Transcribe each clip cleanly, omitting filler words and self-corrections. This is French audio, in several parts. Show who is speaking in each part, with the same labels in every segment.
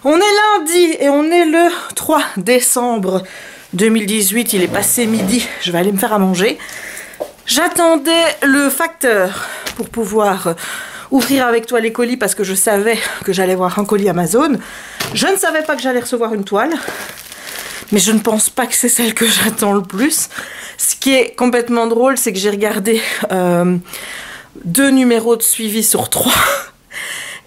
Speaker 1: On est lundi et on est le 3 décembre 2018. Il est passé midi. Je vais aller me faire à manger. J'attendais le facteur pour pouvoir ouvrir avec toi les colis parce que je savais que j'allais voir un colis Amazon. Je ne savais pas que j'allais recevoir une toile. Mais je ne pense pas que c'est celle que j'attends le plus. Ce qui est complètement drôle, c'est que j'ai regardé 2 numéros de suivi sur 3.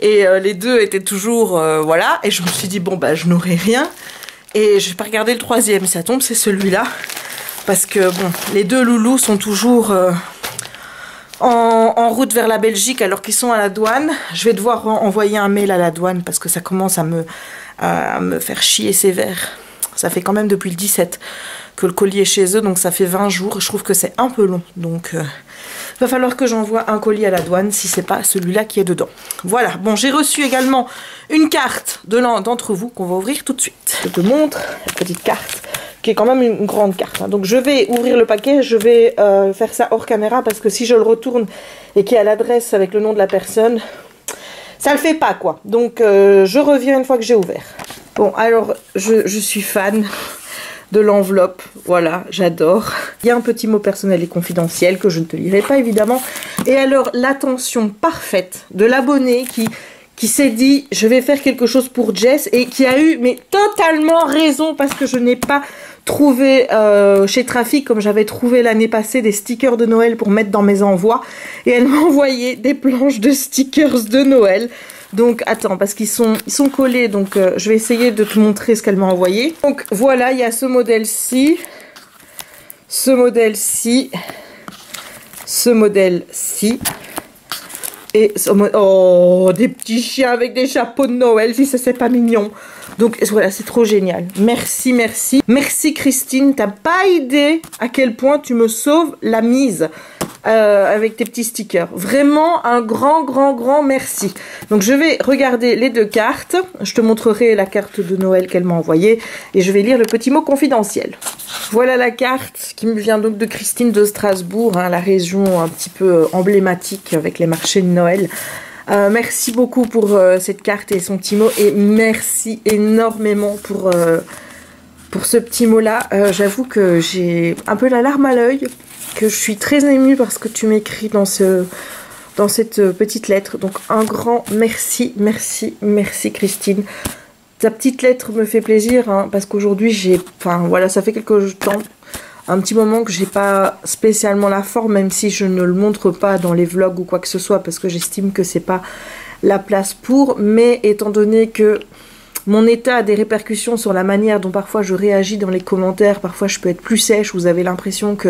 Speaker 1: Et les 2 étaient toujours, voilà. Et je me suis dit, bon, bah, je n'aurai rien. Et je vais pas regarder le 3e. Ça tombe, c'est celui-là. Parce que, bon, les 2 loulous sont toujours en route vers la Belgique alors qu'ils sont à la douane. Je vais devoir envoyer un mail à la douane parce que ça commence à me faire chier sévère. Ça fait quand même depuis le 17 que le colis est chez eux, donc ça fait 20 jours. Je trouve que c'est un peu long, donc il va falloir que j'envoie un colis à la douane si c'est pas celui-là qui est dedans. Voilà, bon, j'ai reçu également une carte de l'un d'entre vous qu'on va ouvrir tout de suite. Je te montre la petite carte, qui est quand même une grande carte. Donc je vais ouvrir le paquet, je vais faire ça hors caméra, parce que si je le retourne et qu'il y a l'adresse avec le nom de la personne, ça le fait pas, quoi. Donc je reviens une fois que j'ai ouvert. Bon, alors, je suis fan de l'enveloppe, voilà, j'adore. Il y a un petit mot personnel et confidentiel que je ne te lirai pas, évidemment. Et alors, l'attention parfaite de l'abonné qui s'est dit, je vais faire quelque chose pour Jess, et qui a eu, mais totalement raison, parce que je n'ai pas trouvé chez Trafic, comme j'avais trouvé l'année passée, des stickers de Noël pour mettre dans mes envois. Et elle m'a envoyé des planches de stickers de Noël. Donc attends, parce qu'ils sont collés, donc je vais essayer de te montrer ce qu'elle m'a envoyé. Donc voilà, il y a ce modèle-ci, ce modèle-ci, ce modèle-ci, et ce oh, des petits chiens avec des chapeaux de Noël, si ça c'est pas mignon. Donc voilà, c'est trop génial. Merci, merci. Merci Christine, t'as pas idée à quel point tu me sauves la mise. Avec tes petits stickers. Vraiment un grand merci. Donc je vais regarder les 2 cartes. Je te montrerai la carte de Noël qu'elle m'a envoyée. Et je vais lire le petit mot confidentiel. Voilà la carte qui me vient donc de Christine de Strasbourg, hein, la région un petit peu emblématique avec les marchés de Noël. Merci beaucoup pour cette carte et son petit mot. Et merci énormément pour ce petit mot-là. J'avoue que j'ai un peu la larme à l'œil. Que je suis très émue parce que tu m'écris dans cette petite lettre. Donc un grand merci Christine. Ta petite lettre me fait plaisir, hein, parce qu'aujourd'hui voilà, ça fait quelque temps, un petit moment que j'ai pas spécialement la forme, même si je ne le montre pas dans les vlogs ou quoi que ce soit, parce que j'estime que c'est pas la place pour. Mais étant donné que mon état a des répercussions sur la manière dont parfois je réagis dans les commentaires. Parfois je peux être plus sèche, vous avez l'impression que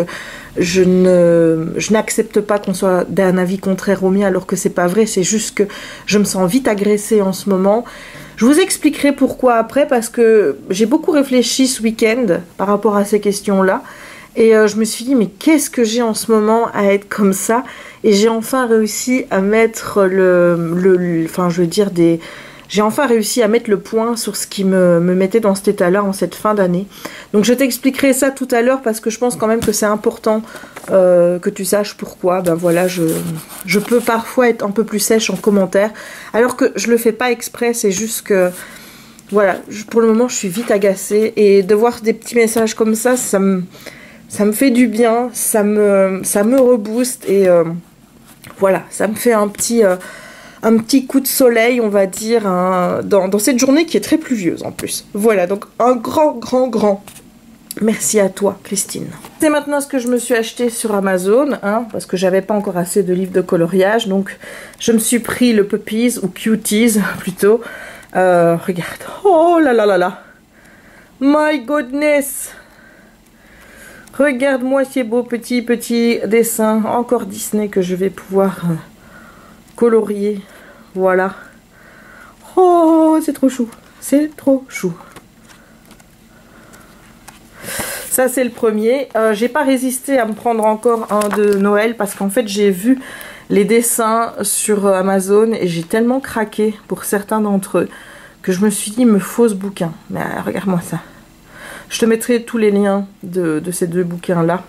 Speaker 1: je n'accepte pas qu'on soit d'un avis contraire au mien, alors que c'est pas vrai, c'est juste que je me sens vite agressée en ce moment. Je vous expliquerai pourquoi après, parce que j'ai beaucoup réfléchi ce week-end par rapport à ces questions-là. Et je me suis dit, mais qu'est-ce que j'ai en ce moment à être comme ça? Et j'ai enfin réussi à mettre j'ai enfin réussi à mettre le point sur ce qui me mettait dans cet état-là en cette fin d'année. Donc je t'expliquerai ça tout à l'heure parce que je pense quand même que c'est important que tu saches pourquoi. Ben voilà, je peux parfois être un peu plus sèche en commentaire, alors que je le fais pas exprès, c'est juste que voilà, pour le moment je suis vite agacée, et de voir des petits messages comme ça, ça me fait du bien, ça me rebooste, et voilà, ça me fait un petit coup de soleil, on va dire, hein, dans cette journée qui est très pluvieuse en plus. Voilà, donc un grand merci à toi, Christine. C'est maintenant ce que je me suis acheté sur Amazon, hein, parce que j'avais pas encore assez de livres de coloriage, donc je me suis pris le Puppies, ou Cuties plutôt. Regarde, oh là là là là, my goodness. Regarde-moi ces beaux petits dessins, encore Disney que je vais pouvoir colorier. Voilà. Oh, c'est trop chou. C'est trop chou. Ça, c'est le premier. J'ai pas résisté à me prendre encore un de Noël parce qu'en fait, j'ai vu les dessins sur Amazon et j'ai tellement craqué pour certains d'entre eux que je me suis dit, il me faut ce bouquin. Mais regarde-moi ça. Je te mettrai tous les liens de ces 2 bouquins-là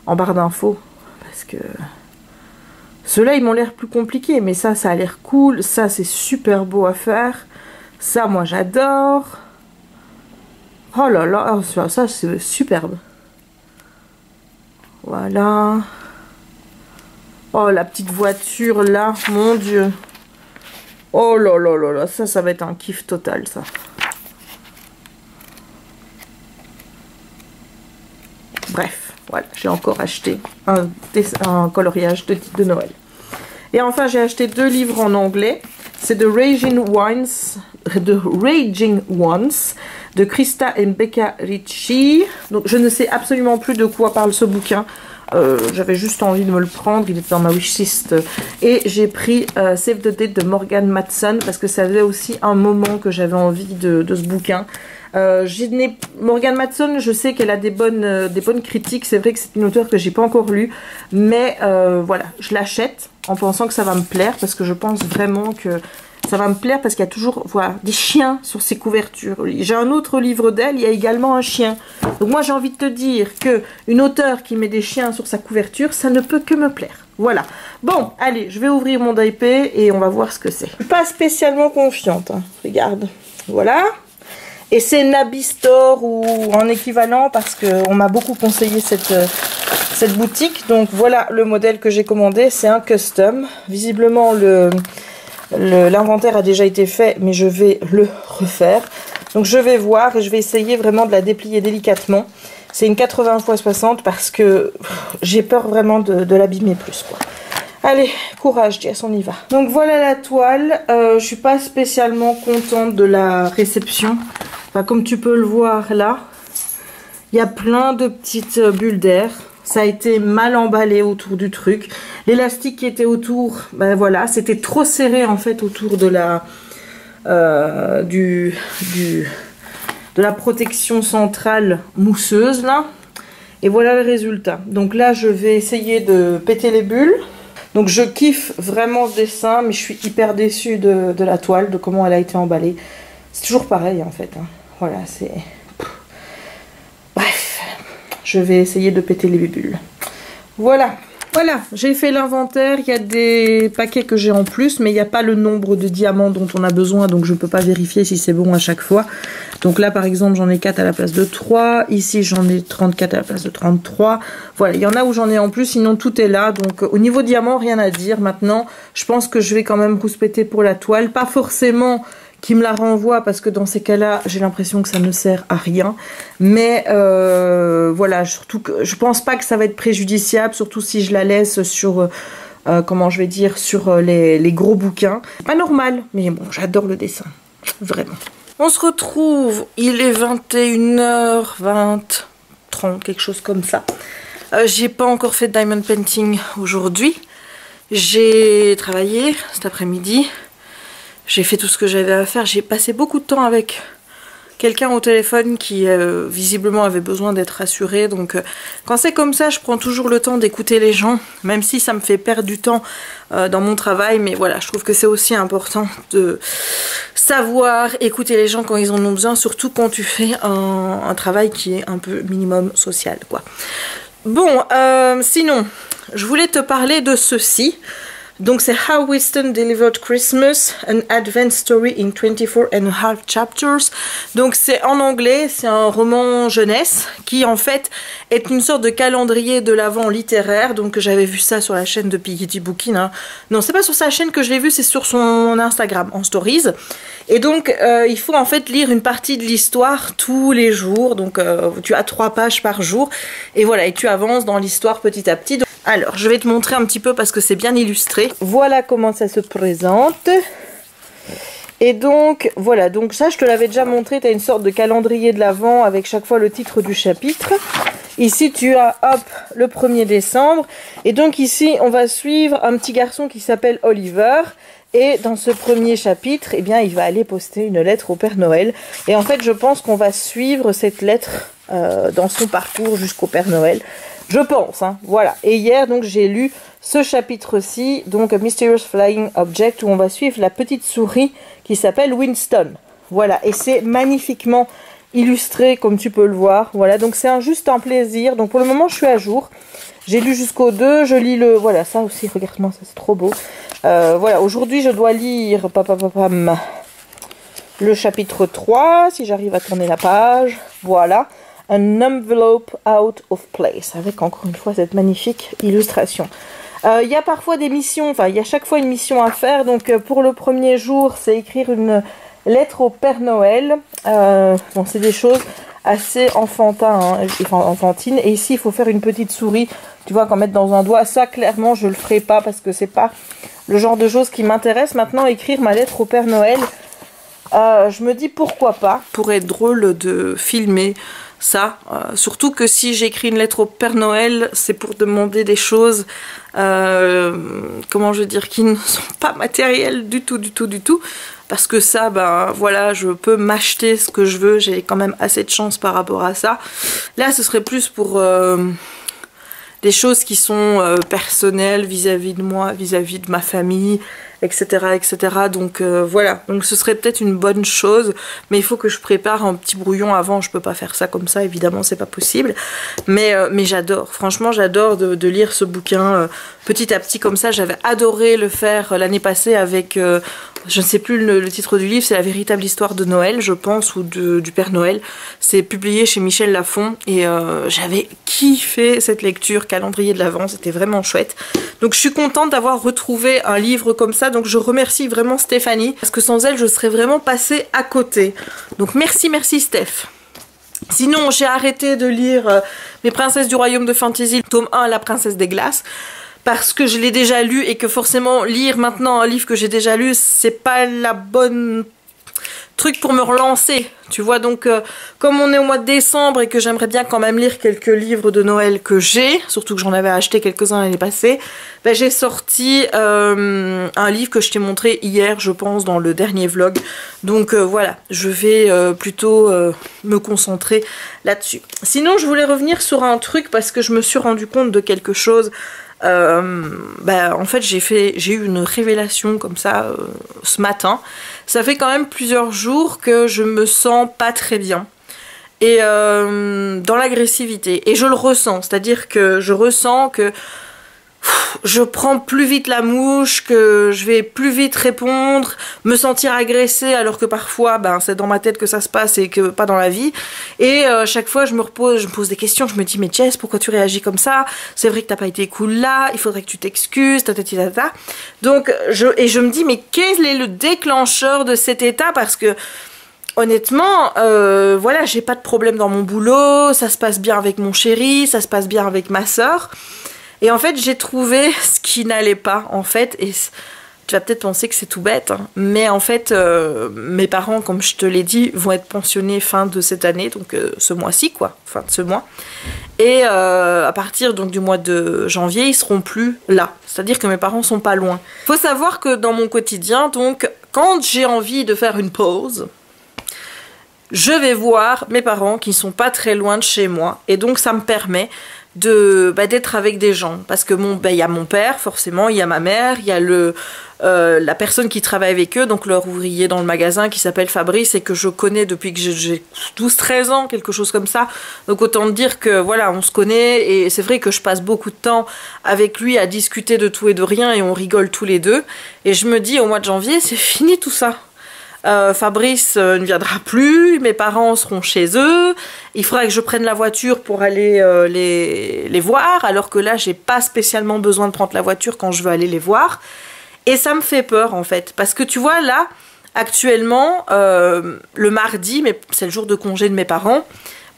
Speaker 1: en barre d'infos parce que ceux-là, ils m'ont l'air plus compliqués, mais ça a l'air cool. Ça, c'est super beau à faire. Ça, moi, j'adore. Oh là là, ça c'est superbe. Voilà. Oh, la petite voiture là, mon Dieu. Oh là là là là, ça va être un kiff total, ça. Bref, voilà, j'ai encore acheté un coloriage de Noël. Et enfin, j'ai acheté 2 livres en anglais. C'est The Raging Ones de Krista et Becca Ritchie. Donc, je ne sais absolument plus de quoi parle ce bouquin. J'avais juste envie de me le prendre, il était dans ma wishlist. Et j'ai pris Save the Date de Morgan Matson parce que ça faisait aussi un moment que j'avais envie de ce bouquin. Morgan Matson, je sais qu'elle a des bonnes critiques. C'est vrai que c'est une auteure que j'ai pas encore lue, mais voilà, je l'achète en pensant que ça va me plaire parce que je pense vraiment que ça va me plaire parce qu'il y a toujours des chiens sur ses couvertures. J'ai un autre livre d'elle, il y a également un chien. Donc moi j'ai envie de te dire que une auteure qui met des chiens sur sa couverture, ça ne peut que me plaire. Voilà. Bon, allez, je vais ouvrir mon DP et on va voir ce que c'est. Je suis pas spécialement confiante, hein. Regarde. Voilà. Et c'est Nabi Store ou en équivalent parce qu'on m'a beaucoup conseillé cette boutique. Donc voilà le modèle que j'ai commandé, c'est un custom. Visiblement l'inventaire a déjà été fait, mais je vais le refaire. Donc je vais voir et je vais essayer vraiment de la déplier délicatement. C'est une 80 x 60 parce que j'ai peur vraiment de l'abîmer plus, quoi. Allez, courage Jess, on y va. Donc voilà la toile. Je suis pas spécialement contente de la réception. Enfin, comme tu peux le voir là, il y a plein de petites bulles d'air. Ça a été mal emballé autour du truc. L'élastique qui était autour, ben voilà, c'était trop serré en fait autour de la de la protection centrale mousseuse là. Et voilà le résultat. Donc là, je vais essayer de péter les bulles. Donc je kiffe vraiment ce dessin, mais je suis hyper déçue de la toile, de comment elle a été emballée. C'est toujours pareil en fait, hein. Voilà, c'est... Bref, je vais essayer de péter les bulles. Voilà, j'ai fait l'inventaire. Il y a des paquets que j'ai en plus, mais il n'y a pas le nombre de diamants dont on a besoin, donc je ne peux pas vérifier si c'est bon à chaque fois. Donc là, par exemple, j'en ai 4 à la place de 3. Ici, j'en ai 34 à la place de 33. Voilà, il y en a où j'en ai en plus, sinon tout est là. Donc au niveau diamant, rien à dire. Maintenant, je pense que je vais quand même rouspéter pour la toile. Pas forcément qui me la renvoie parce que dans ces cas-là, j'ai l'impression que ça ne sert à rien. Mais voilà, surtout que je pense pas que ça va être préjudiciable, surtout si je la laisse sur, comment je vais dire, sur les gros bouquins. Pas normal, mais bon, j'adore le dessin, vraiment. On se retrouve, il est 21h20, 30, quelque chose comme ça. J'ai pas encore fait de diamond painting aujourd'hui. J'ai travaillé cet après-midi. J'ai fait tout ce que j'avais à faire. J'ai passé beaucoup de temps avec quelqu'un au téléphone qui visiblement avait besoin d'être rassuré. Donc quand c'est comme ça, je prends toujours le temps d'écouter les gens, même si ça me fait perdre du temps dans mon travail. Mais voilà, je trouve que c'est aussi important de savoir écouter les gens quand ils en ont besoin, surtout quand tu fais un travail qui est un peu minimum social, quoi. Bon, sinon, je voulais te parler de ceci. Donc c'est How Weston Delivered Christmas, an Advent Story in 24.5 chapters. Donc c'est en anglais, c'est un roman jeunesse qui en fait est une sorte de calendrier de l'Avent littéraire. Donc j'avais vu ça sur la chaîne de Piggy Bookin, hein. Non, c'est pas sur sa chaîne que je l'ai vu, c'est sur son Instagram en stories. Et donc il faut en fait lire une partie de l'histoire tous les jours. Donc tu as 3 pages par jour et voilà, et tu avances dans l'histoire petit à petit. Alors, je vais te montrer un petit peu parce que c'est bien illustré. Voilà comment ça se présente. Et donc, voilà. Donc ça, je te l'avais déjà montré. Tu as une sorte de calendrier de l'Avent avec chaque fois le titre du chapitre. Ici, tu as, hop, le 1er décembre. Et donc ici, on va suivre un petit garçon qui s'appelle Oliver. Et dans ce premier chapitre, eh bien, il va aller poster une lettre au Père Noël. Et en fait, je pense qu'on va suivre cette lettre dans son parcours jusqu'au Père Noël. Je pense, hein, voilà. Et hier, donc, j'ai lu ce chapitre-ci, donc A Mysterious Flying Object, où on va suivre la petite souris qui s'appelle Winston. Voilà, et c'est magnifiquement illustré, comme tu peux le voir. Voilà, donc c'est juste un plaisir. Donc pour le moment, je suis à jour. J'ai lu jusqu'au 2, je lis le... Voilà, ça aussi, regarde-moi, ça c'est trop beau. Voilà, aujourd'hui, je dois lire... le chapitre 3, si j'arrive à tourner la page, voilà. An envelope out of place, avec encore une fois cette magnifique illustration. Il y a parfois des missions, enfin il y a chaque fois une mission à faire, donc pour le premier jour c'est écrire une lettre au Père Noël. Bon, c'est des choses assez enfantines, et ici il faut faire une petite souris, tu vois, qu'en mettre dans un doigt. Ça clairement je le ferai pas parce que c'est pas le genre de choses qui m'intéresse. Maintenant, écrire ma lettre au Père Noël, je me dis pourquoi pas, pour être drôle de filmer ça, surtout que si j'écris une lettre au Père Noël, c'est pour demander des choses, comment je veux dire, qui ne sont pas matérielles du tout, parce que ça, ben voilà, je peux m'acheter ce que je veux, j'ai quand même assez de chance par rapport à ça. Là, ce serait plus pour des choses qui sont personnelles vis-à-vis de moi, vis-à-vis de ma famille, etc. Donc voilà, donc ce serait peut-être une bonne chose, mais il faut que je prépare un petit brouillon avant. Je peux pas faire ça comme ça, évidemment, c'est pas possible, mais j'adore, franchement j'adore de lire ce bouquin petit à petit comme ça. J'avais adoré le faire l'année passée avec je ne sais plus le titre du livre, c'est La véritable histoire de Noël, je pense, ou du Père Noël. C'est publié chez Michel Lafon, et j'avais kiffé cette lecture, calendrier de l'Avent, c'était vraiment chouette. Donc je suis contente d'avoir retrouvé un livre comme ça, donc je remercie vraiment Stéphanie, parce que sans elle je serais vraiment passée à côté. Donc merci Steph. Sinon j'ai arrêté de lire Mes princesses du royaume de Fantasy, tome 1, La princesse des glaces, parce que je l'ai déjà lu, et que forcément lire maintenant un livre que j'ai déjà lu, c'est pas la bonne truc pour me relancer, tu vois. Donc comme on est au mois de décembre et que j'aimerais bien quand même lire quelques livres de Noël que j'ai, surtout que j'en avais acheté quelques-uns l'année passée, ben, j'ai sorti un livre que je t'ai montré hier, je pense, dans le dernier vlog. Donc voilà, je vais plutôt me concentrer là-dessus. Sinon, je voulais revenir sur un truc parce que je me suis rendu compte de quelque chose. En fait j'ai eu une révélation comme ça ce matin. Ça fait quand même plusieurs jours que je me sens pas très bien, et dans l'agressivité, et je le ressens, c'est-à-dire que je ressens que je prends plus vite la mouche, que je vais plus vite répondre, me sentir agressée, alors que parfois ben, c'est dans ma tête que ça se passe et que pas dans la vie. Et chaque fois je me pose des questions, je me dis mais Jess, pourquoi tu réagis comme ça? C'est vrai que t'as pas été cool là, il faudrait que tu t'excuses, ta. Donc je me dis mais quel est le déclencheur de cet état? Parce que honnêtement, voilà, j'ai pas de problème dans mon boulot, ça se passe bien avec mon chéri, ça se passe bien avec ma soeur. Et en fait, j'ai trouvé ce qui n'allait pas, en fait, et tu vas peut-être penser que c'est tout bête, hein, mais en fait, mes parents, comme je te l'ai dit, vont être pensionnés fin de cette année, donc ce mois-ci, quoi, fin de ce mois. Et à partir donc du mois de janvier, ils seront plus là. C'est-à-dire que mes parents sont pas loin. Il faut savoir que dans mon quotidien, donc, quand j'ai envie de faire une pause, je vais voir mes parents qui sont pas très loin de chez moi, et donc ça me permet d'être avec des gens, parce que y a mon père forcément, il y a ma mère, il y a la personne qui travaille avec eux, donc leur ouvrier dans le magasin qui s'appelle Fabrice, et que je connais depuis que j'ai 12-13 ans, quelque chose comme ça. Donc autant dire que voilà, on se connaît, et c'est vrai que je passe beaucoup de temps avec lui à discuter de tout et de rien, et on rigole tous les deux. Et je me dis au mois de janvier, c'est fini tout ça. Fabrice ne viendra plus, mes parents seront chez eux, il faudra que je prenne la voiture pour aller les voir, alors que là j'ai pas spécialement besoin de prendre la voiture quand je veux aller les voir, et ça me fait peur en fait, parce que tu vois là, actuellement, le mardi, mais c'est le jour de congé de mes parents,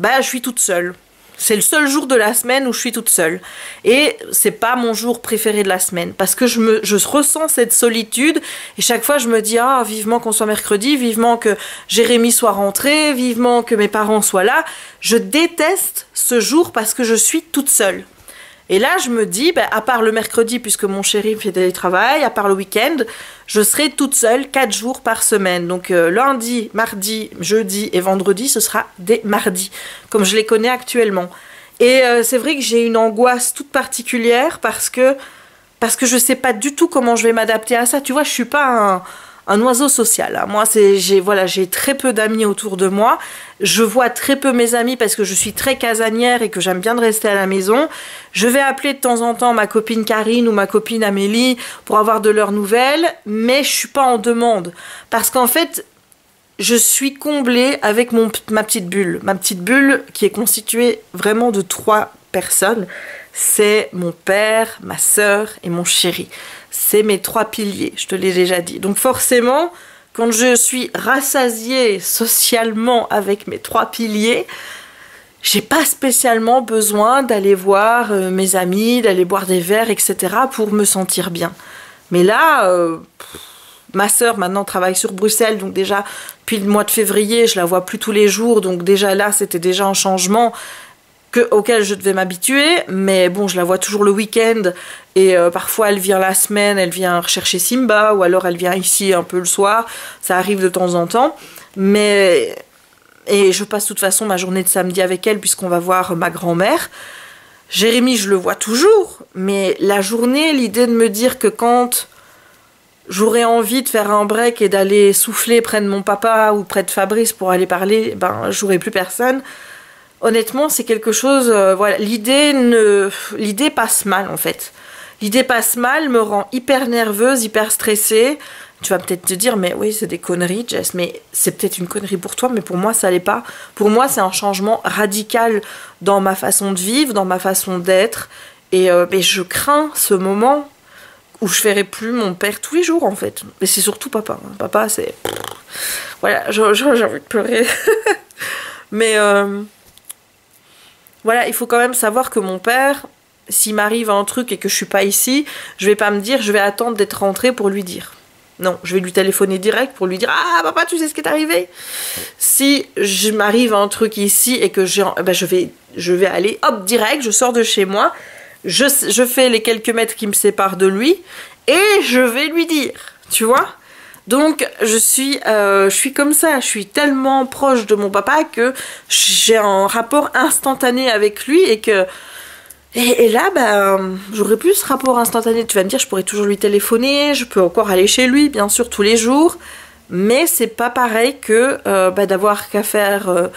Speaker 1: bah je suis toute seule. C'est le seul jour de la semaine où je suis toute seule. Et c'est pas mon jour préféré de la semaine. Parce que je ressens cette solitude. Et chaque fois, je me dis, ah, vivement qu'on soit mercredi, vivement que Jérémy soit rentré, vivement que mes parents soient là. Je déteste ce jour parce que je suis toute seule. Et là, je me dis, à part le mercredi, puisque mon chéri fait télétravail, à part le week-end, je serai toute seule 4 jours par semaine. Donc lundi, mardi, jeudi et vendredi, ce sera des mardis, comme je les connais actuellement. Et c'est vrai que j'ai une angoisse toute particulière parce que je sais pas du tout comment je vais m'adapter à ça. Tu vois, je suis pas un oiseau social, hein. Moi, j'ai très peu d'amis autour de moi. Je vois très peu mes amis parce que je suis très casanière et que j'aime bien de rester à la maison. Je vais appeler de temps en temps ma copine Karine ou ma copine Amélie pour avoir de leurs nouvelles, mais je suis pas en demande. Parce qu'en fait, je suis comblée avec ma petite bulle. Ma petite bulle qui est constituée vraiment de 3 personnes. C'est mon père, ma sœur et mon chéri. C'est mes 3 piliers, je te l'ai déjà dit. Donc forcément, quand je suis rassasiée socialement avec mes 3 piliers, j'ai pas spécialement besoin d'aller voir mes amis, d'aller boire des verres, etc. pour me sentir bien. Mais là, ma sœur maintenant travaille sur Bruxelles, donc déjà depuis le mois de février, je la vois plus tous les jours, donc déjà là, c'était déjà un changement auquel je devais m'habituer, mais bon, je la vois toujours le week-end, et parfois elle vient la semaine, elle vient rechercher Simba, ou alors elle vient ici un peu le soir, ça arrive de temps en temps, et je passe de toute façon ma journée de samedi avec elle, puisqu'on va voir ma grand-mère. Jérémy, je le vois toujours, mais la journée, l'idée de me dire que quand j'aurais envie de faire un break et d'aller souffler près de mon papa ou près de Fabrice pour aller parler, ben j'aurais plus personne. Honnêtement, c'est quelque chose... voilà, l'idée passe mal, en fait. L'idée passe mal, me rend hyper nerveuse, hyper stressée. Tu vas peut-être te dire, mais oui, c'est des conneries, Jess, mais c'est peut-être une connerie pour toi, mais pour moi, ça l'est pas. Pour moi, c'est un changement radical dans ma façon de vivre, dans ma façon d'être. Et je crains ce moment où je verrai plus mon père tous les jours, en fait. Mais c'est surtout papa. Papa, c'est... Voilà, j'ai envie de pleurer. Mais... Voilà, il faut quand même savoir que mon père, s'il m'arrive un truc et que je suis pas ici, je vais pas me dire, je vais attendre d'être rentrée pour lui dire. Non, je vais lui téléphoner direct pour lui dire « Ah, papa, tu sais ce qui est arrivé ?» Si je m'arrive un truc ici et que je vais aller, hop, direct, je sors de chez moi, je fais les quelques mètres qui me séparent de lui et je vais lui dire, tu vois ? Donc, je suis comme ça, je suis tellement proche de mon papa que j'ai un rapport instantané avec lui et que... Et là, j'aurais plus ce rapport instantané. Tu vas me dire, je pourrais toujours lui téléphoner, je peux encore aller chez lui, bien sûr, tous les jours. Mais c'est pas pareil que d'avoir qu'à faire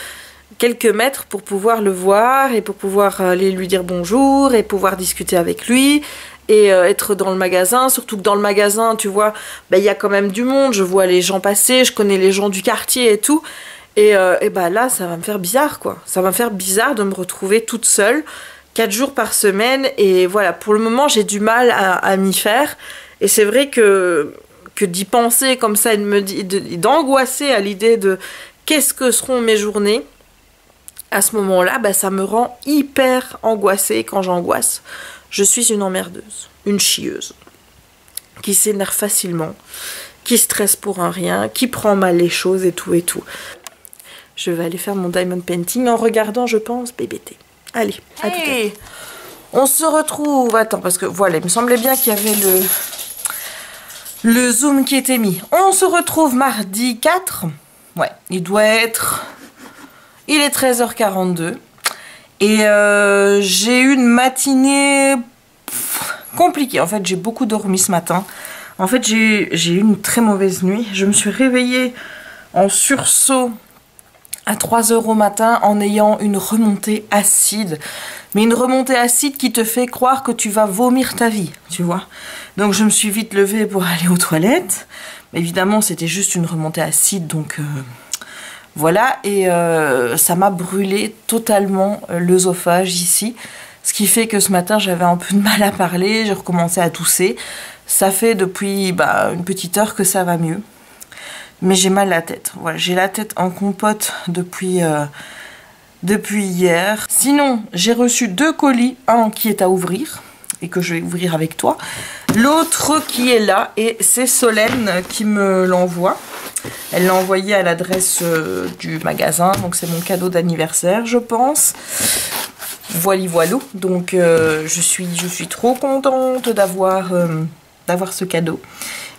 Speaker 1: quelques mètres pour pouvoir le voir et pour pouvoir aller lui dire bonjour et pouvoir discuter avec lui et être dans le magasin. Surtout que dans le magasin, tu vois, il y a quand même du monde. Je vois les gens passer, je connais les gens du quartier et tout. Et là, ça va me faire bizarre, quoi. Ça va me faire bizarre de me retrouver toute seule 4 jours par semaine, et voilà, pour le moment j'ai du mal à m'y faire, et c'est vrai que d'y penser comme ça, d'angoisser à l'idée de qu'est-ce que seront mes journées, à ce moment-là, ça me rend hyper angoissée. Quand j'angoisse, je suis une emmerdeuse, une chieuse, qui s'énerve facilement, qui stresse pour un rien, qui prend mal les choses et tout et tout. Je vais aller faire mon diamond painting en regardant, je pense, BBT. Allez, à tout à l'heure. On se retrouve... Attends, parce que voilà, il me semblait bien qu'il y avait le zoom qui était mis. On se retrouve mardi 4. Ouais, il doit être... Il est 13h42. Et j'ai eu une matinée compliquée. En fait, j'ai beaucoup dormi ce matin. En fait, j'ai eu une très mauvaise nuit. Je me suis réveillée en sursaut à 3h au matin en ayant une remontée acide. Mais une remontée acide qui te fait croire que tu vas vomir ta vie, tu vois. Donc je me suis vite levée pour aller aux toilettes. Évidemment, c'était juste une remontée acide, donc voilà. Et ça m'a brûlé totalement l'œsophage ici. Ce qui fait que ce matin, j'avais un peu de mal à parler. J'ai recommencé à tousser. Ça fait depuis une petite heure que ça va mieux. Mais j'ai mal à la tête. Voilà, j'ai la tête en compote depuis hier. Sinon, j'ai reçu 2 colis. Un qui est à ouvrir et que je vais ouvrir avec toi. L'autre qui est là, et c'est Solène qui me l'envoie. Elle l'a envoyé à l'adresse du magasin. Donc c'est mon cadeau d'anniversaire, je pense. Voilà. Donc je suis trop contente d'avoir ce cadeau.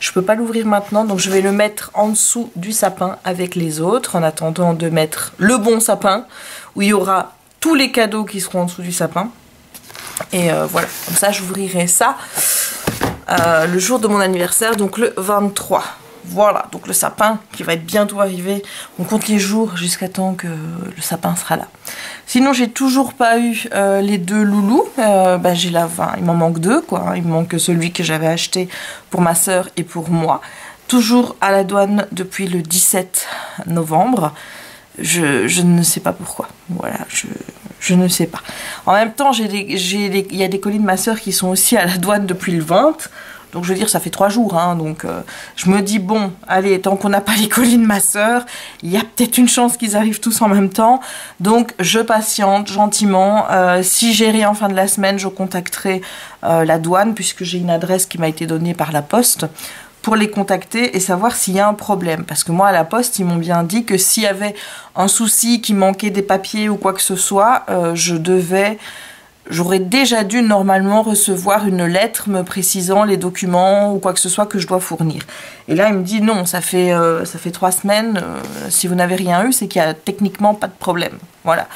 Speaker 1: Je peux pas l'ouvrir maintenant, donc je vais le mettre en dessous du sapin avec les autres, en attendant de mettre le bon sapin, où il y aura tous les cadeaux qui seront en dessous du sapin. Et voilà, comme ça j'ouvrirai ça le jour de mon anniversaire, donc le 23. Voilà, donc le sapin qui va être bientôt arrivé. On compte les jours jusqu'à temps que le sapin sera là. Sinon, j'ai toujours pas eu les 2 loulous. Il m'en manque 2, quoi. Il me manque celui que j'avais acheté pour ma soeur et pour moi. toujours à la douane depuis le 17 novembre. Je ne sais pas pourquoi. Voilà, je ne sais pas. En même temps, il y a des colis de ma soeur qui sont aussi à la douane depuis le 20. Donc je veux dire, ça fait 3 jours. Hein, donc je me dis, bon, allez, tant qu'on n'a pas les colis de ma soeur, il y a peut-être une chance qu'ils arrivent tous en même temps. Donc je patiente gentiment. Si j'ai rien en fin de la semaine, je contacterai la douane, puisque j'ai une adresse qui m'a été donnée par la poste, pour les contacter et savoir s'il y a un problème. Parce que moi, à la poste, ils m'ont bien dit que s'il y avait un souci, qu'il manquait des papiers ou quoi que ce soit, j'aurais déjà dû normalement recevoir une lettre me précisant les documents ou quoi que ce soit que je dois fournir. Et là, il me dit non, ça fait 3 semaines, si vous n'avez rien eu, c'est qu'il n'y a techniquement pas de problème. Voilà.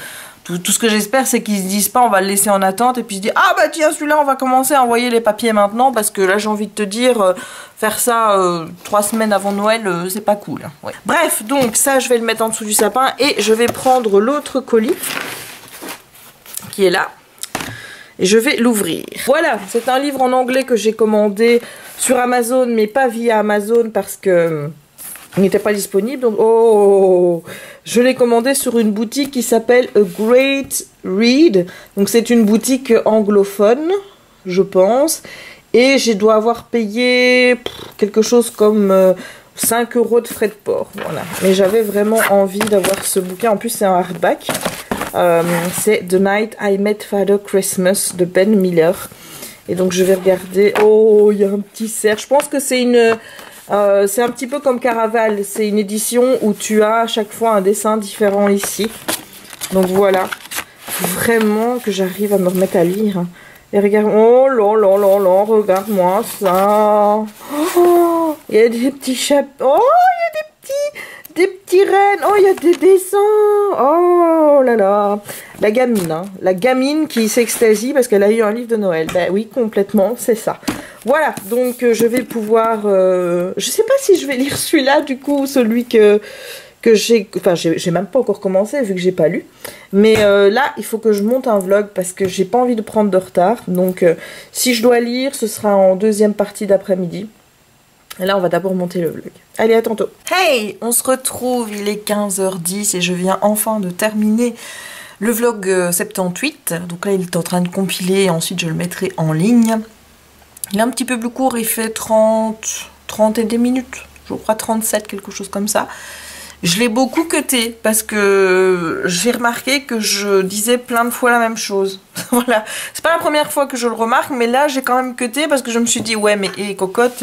Speaker 1: Tout ce que j'espère, c'est qu'ils se disent pas on va le laisser en attente et puis se disent ah bah tiens celui-là on va commencer à envoyer les papiers maintenant parce que là j'ai envie de te dire faire ça 3 semaines avant Noël c'est pas cool. Ouais. Bref, donc ça je vais le mettre en dessous du sapin et je vais prendre l'autre colis qui est là et je vais l'ouvrir. Voilà, c'est un livre en anglais que j'ai commandé sur Amazon mais pas via Amazon parce que il n'était pas disponible, donc je l'ai commandé sur une boutique qui s'appelle A Great Read. Donc c'est une boutique anglophone, je pense. Et je dois avoir payé quelque chose comme 5 € de frais de port. Voilà. Mais j'avais vraiment envie d'avoir ce bouquin. En plus c'est un hardback. C'est The Night I Met Father Christmas de Ben Miller. Et donc je vais regarder. Oh, il y a un petit cerf. Je pense que c'est une... c'est un petit peu comme Caraval, c'est une édition où tu as à chaque fois un dessin différent ici. Donc voilà, faut vraiment que j'arrive à me remettre à lire. Et regarde, oh là là là là, regarde-moi ça. Oh, il y a des petits chapeaux, oh il y a des petits rennes, oh il y a des dessins, oh là là. La gamine, hein. La gamine qui s'extasie parce qu'elle a eu un livre de Noël. Ben oui, complètement, c'est ça. Voilà, donc je vais pouvoir... je sais pas si je vais lire celui-là, du coup, celui que j'ai... Enfin, j'ai même pas encore commencé, vu que j'ai pas lu. Mais là, il faut que je monte un vlog parce que j'ai pas envie de prendre de retard. Donc, si je dois lire, ce sera en deuxième partie d'après-midi. Et là, on va d'abord monter le vlog. Allez, à tantôt. Hey, on se retrouve, il est 15h10 et je viens enfin de terminer le vlog 78. Donc là, il est en train de compiler et ensuite je le mettrai en ligne. Il est un petit peu plus court, il fait 30 et des minutes, je crois 37, quelque chose comme ça. Je l'ai beaucoup cuté parce que j'ai remarqué que je disais plein de fois la même chose. Voilà, c'est pas la première fois que je le remarque, mais là j'ai quand même cuté parce que je me suis dit ouais mais cocotte,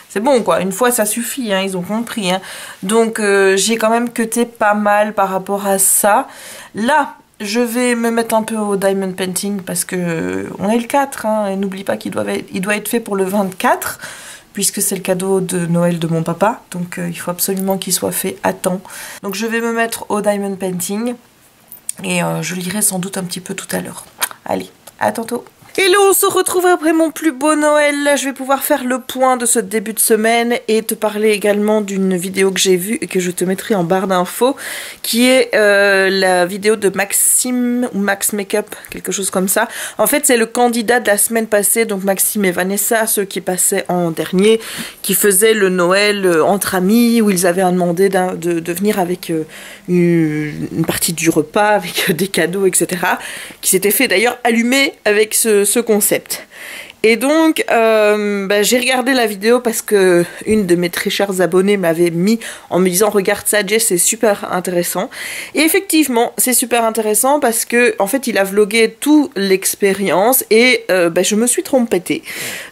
Speaker 1: c'est bon quoi, une fois ça suffit, hein, ils ont compris. Hein. Donc j'ai quand même cuté pas mal par rapport à ça. Là, je vais me mettre un peu au diamond painting parce que on est le 4, hein, et n'oublie pas qu'il doit être fait pour le 24, puisque c'est le cadeau de Noël de mon papa, donc il faut absolument qu'il soit fait à temps. Donc je vais me mettre au diamond painting, et je lirai sans doute un petit peu tout à l'heure. Allez, à tantôt. Hello, on se retrouve après mon plus beau Noël. Là, je vais pouvoir faire le point de ce début de semaine et te parler également d'une vidéo que j'ai vue et que je te mettrai en barre d'infos, qui est la vidéo de Maxime ou Max Makeup, quelque chose comme ça. En fait, c'est le candidat de la semaine passée, donc Maxime et Vanessa, ceux qui passaient en dernier, qui faisaient le Noël entre amis, où ils avaient demandé de venir avec une partie du repas, avec des cadeaux, etc. Qui s'était fait d'ailleurs allumer avec ce concept. Et donc j'ai regardé la vidéo parce que une de mes très chers abonnés m'avait mis en me disant regarde ça Jess, c'est super intéressant. Et effectivement c'est super intéressant parce que en fait il a vlogué toute l'expérience et je me suis trompée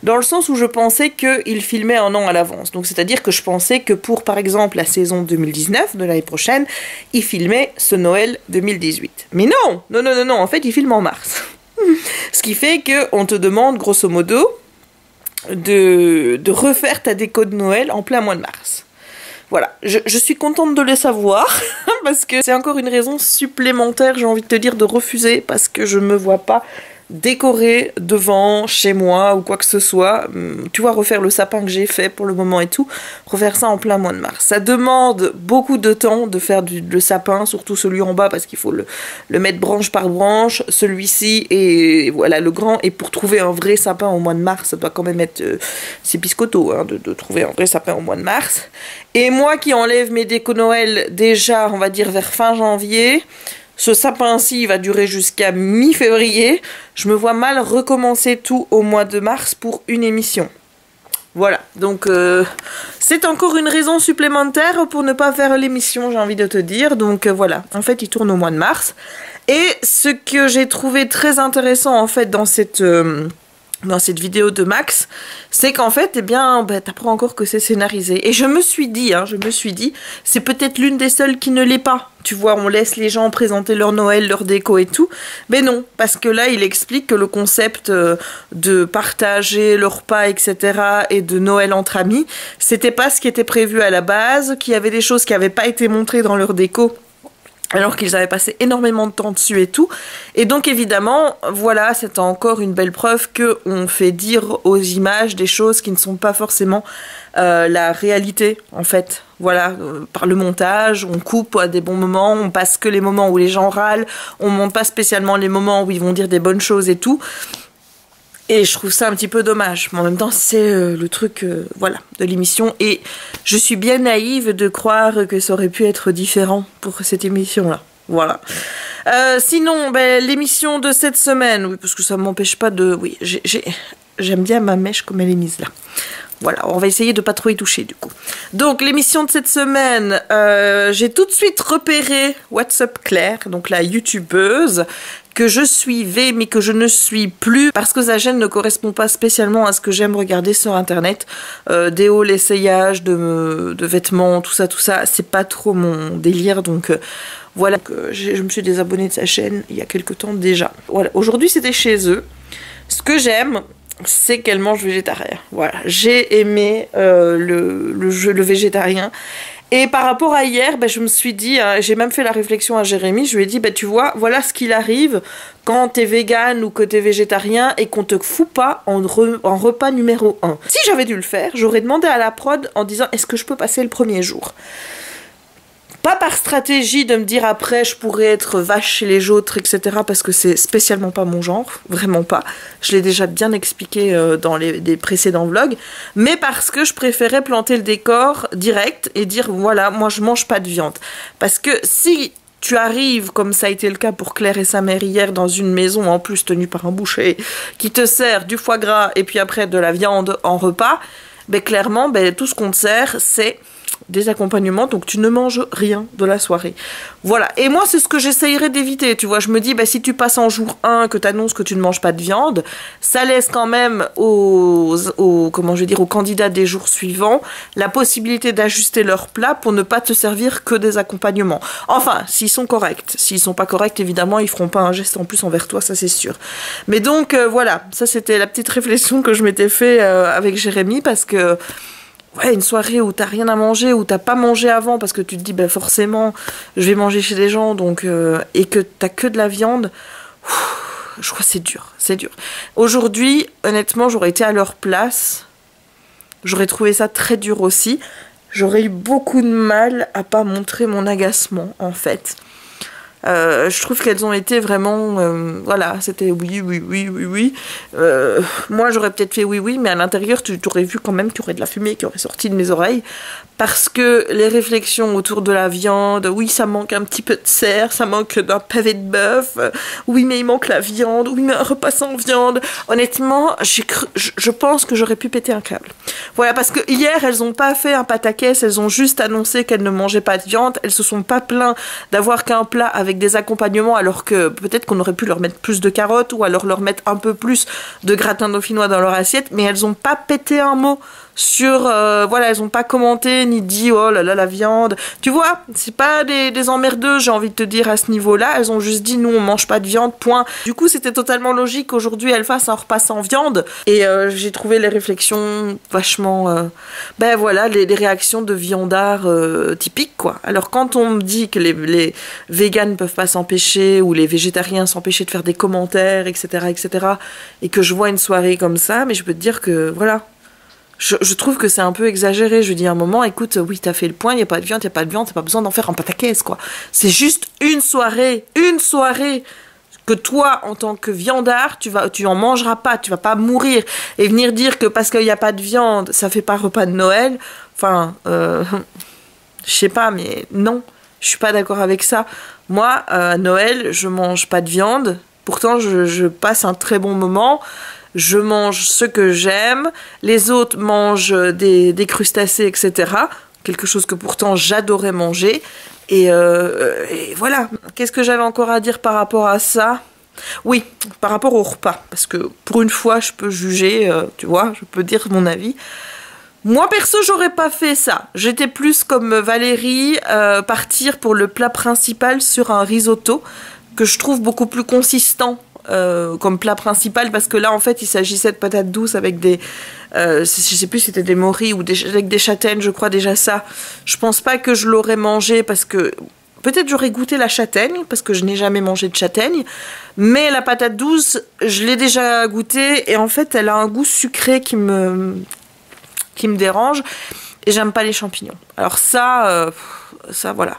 Speaker 1: dans le sens où je pensais qu'il filmait un an à l'avance. Donc c'est à dire que je pensais que pour par exemple la saison 2019 de l'année prochaine il filmait ce Noël 2018. Mais non, en fait il filme en mars. Ce qui fait qu'on te demande grosso modo de refaire ta déco de Noël en plein mois de mars. Voilà, je suis contente de le savoir parce que c'est encore une raison supplémentaire, j'ai envie de te dire, de refuser parce que je me vois pas décorer devant, chez moi ou quoi que ce soit, tu vois, refaire le sapin que j'ai fait pour le moment et tout, refaire ça en plein mois de mars. Ça demande beaucoup de temps de faire le sapin, surtout celui en bas parce qu'il faut le mettre branche par branche, celui-ci et voilà le grand, et pour trouver un vrai sapin au mois de mars, ça doit quand même être c'est biscotto hein, de trouver un vrai sapin au mois de mars. Et moi qui enlève mes décos Noël déjà, on va dire vers fin janvier, ce sapin-ci va durer jusqu'à mi-février. Je me vois mal recommencer tout au mois de mars pour une émission. Voilà, donc c'est encore une raison supplémentaire pour ne pas faire l'émission, j'ai envie de te dire. Donc voilà, en fait, il tourne au mois de mars. Et ce que j'ai trouvé très intéressant, en fait, dans cette vidéo de Max, c'est qu'en fait, eh bien, t'apprends encore que c'est scénarisé. Et je me suis dit, c'est peut-être l'une des seules qui ne l'est pas. Tu vois, on laisse les gens présenter leur Noël, leur déco et tout. Mais non, parce que là, il explique que le concept de partager le repas, etc., et de Noël entre amis, c'était pas ce qui était prévu à la base, qu'il y avait des choses qui n'avaient pas été montrées dans leur déco, alors qu'ils avaient passé énormément de temps dessus et tout. Et donc évidemment, voilà, c'est encore une belle preuve qu'on fait dire aux images des choses qui ne sont pas forcément la réalité, en fait. Voilà, par le montage, on coupe à des bons moments, on passe que les moments où les gens râlent, on monte pas spécialement les moments où ils vont dire des bonnes choses et tout. Et je trouve ça un petit peu dommage. Mais en même temps, c'est le truc voilà, de l'émission. Et je suis bien naïve de croire que ça aurait pu être différent pour cette émission-là. Voilà. Sinon, l'émission de cette semaine, oui, parce que ça m'empêche pas de... Oui, j'aime bien ma mèche comme elle est mise là. Voilà, on va essayer de pas trop y toucher du coup. Donc l'émission de cette semaine, j'ai tout de suite repéré What's Up Claire, donc la youtubeuse que je suivais mais que je ne suis plus parce que sa chaîne ne correspond pas spécialement à ce que j'aime regarder sur internet. Des hauls, essayages de vêtements, tout ça, c'est pas trop mon délire, donc voilà, je me suis désabonnée de sa chaîne il y a quelques temps déjà. Voilà, aujourd'hui c'était chez eux. Ce que j'aime, c'est qu'elle mange végétarien. Voilà, j'ai aimé le végétarien. Et par rapport à hier, je me suis dit, j'ai même fait la réflexion à Jérémy, je lui ai dit, tu vois, voilà ce qu'il arrive quand t'es vegan ou que t'es végétarien et qu'on te fout pas en repas numéro 1. Si j'avais dû le faire, j'aurais demandé à la prod en disant, est-ce que je peux passer le premier jour ? Pas par stratégie de me dire après je pourrais être vache chez les autres, etc. parce que c'est spécialement pas mon genre, vraiment pas. Je l'ai déjà bien expliqué dans les précédents vlogs, mais parce que je préférais planter le décor direct et dire voilà, moi je mange pas de viande. Parce que si tu arrives, comme ça a été le cas pour Claire et sa mère hier, dans une maison en plus tenue par un boucher, qui te sert du foie gras et puis après de la viande en repas, clairement tout ce qu'on te sert c'est des accompagnements, donc tu ne manges rien de la soirée. Voilà, et moi c'est ce que j'essayerais d'éviter, tu vois, je me dis, si tu passes en jour 1, que tu annonces que tu ne manges pas de viande, ça laisse quand même aux candidats des jours suivants la possibilité d'ajuster leur plat pour ne pas te servir que des accompagnements. Enfin, s'ils sont corrects. S'ils sont pas corrects, évidemment, ils feront pas un geste en plus envers toi, ça c'est sûr. Mais donc, voilà, ça c'était la petite réflexion que je m'étais fait avec Jérémy, parce que ouais, une soirée où t'as rien à manger, où t'as pas mangé avant, parce que tu te dis, forcément, je vais manger chez des gens, donc, et que t'as que de la viande, je crois que c'est dur, c'est dur. Aujourd'hui, honnêtement, j'aurais été à leur place, j'aurais trouvé ça très dur aussi, j'aurais eu beaucoup de mal à pas montrer mon agacement, en fait. Je trouve qu'elles ont été vraiment voilà, c'était oui. Moi j'aurais peut-être fait oui, mais à l'intérieur tu aurais vu quand même qu'il y aurait de la fumée qui aurait sorti de mes oreilles, parce que les réflexions autour de la viande, oui ça manque un petit peu de cerf, ça manque d'un pavé de bœuf, oui mais il manque la viande, oui mais un repas sans viande, honnêtement je pense que j'aurais pu péter un câble. Voilà, parce que hier elles ont pas fait un pataquès, elles ont juste annoncé qu'elles ne mangeaient pas de viande, elles se sont pas plaintes d'avoir qu'un plat avec des accompagnements, alors que peut-être qu'on aurait pu leur mettre plus de carottes ou alors leur mettre un peu plus de gratin dauphinois dans leur assiette, mais elles ont pas pété un mot sur voilà, elles ont pas commenté ni dit oh là là la viande, tu vois, c'est pas des emmerdeux, j'ai envie de te dire à ce niveau-là, elles ont juste dit nous on mange pas de viande, point. Du coup c'était totalement logique qu'aujourd'hui elles fassent un repas sans viande et j'ai trouvé les réflexions vachement ben voilà, les réactions de viandards typiques quoi. Alors quand on me dit que les véganes peuvent pas s'empêcher ou les végétariens s'empêcher de faire des commentaires etc et que je vois une soirée comme ça, mais je peux te dire que voilà, je trouve que c'est un peu exagéré. Je dis à un moment, écoute, oui, t'as fait le point, il n'y a pas de viande, t'as pas besoin d'en faire un pataquès, quoi. C'est juste une soirée que toi, en tant que viandard, tu en mangeras pas, tu vas pas mourir. Et venir dire que parce qu'il n'y a pas de viande, ça fait pas repas de Noël, enfin, je sais pas, mais non, je suis pas d'accord avec ça. Moi, à Noël, je mange pas de viande, pourtant je passe un très bon moment. Je mange ce que j'aime, les autres mangent des crustacés, etc. Quelque chose que pourtant j'adorais manger. Et voilà. Qu'est-ce que j'avais encore à dire par rapport à ça? Oui, par rapport au repas. Parce que pour une fois, je peux juger, tu vois, je peux dire mon avis. Moi, perso, j'aurais pas fait ça. J'étais plus comme Valérie, partir pour le plat principal sur un risotto, que je trouve beaucoup plus consistant. Comme plat principal parce que là en fait il s'agissait de patates douces avec des je sais plus si c'était des morilles ou avec des châtaignes, je crois déjà ça. Je pense pas que je l'aurais mangé parce que peut-être j'aurais goûté la châtaigne parce que je n'ai jamais mangé de châtaigne, mais la patate douce je l'ai déjà goûtée et en fait elle a un goût sucré qui me dérange et j'aime pas les champignons. Alors ça voilà.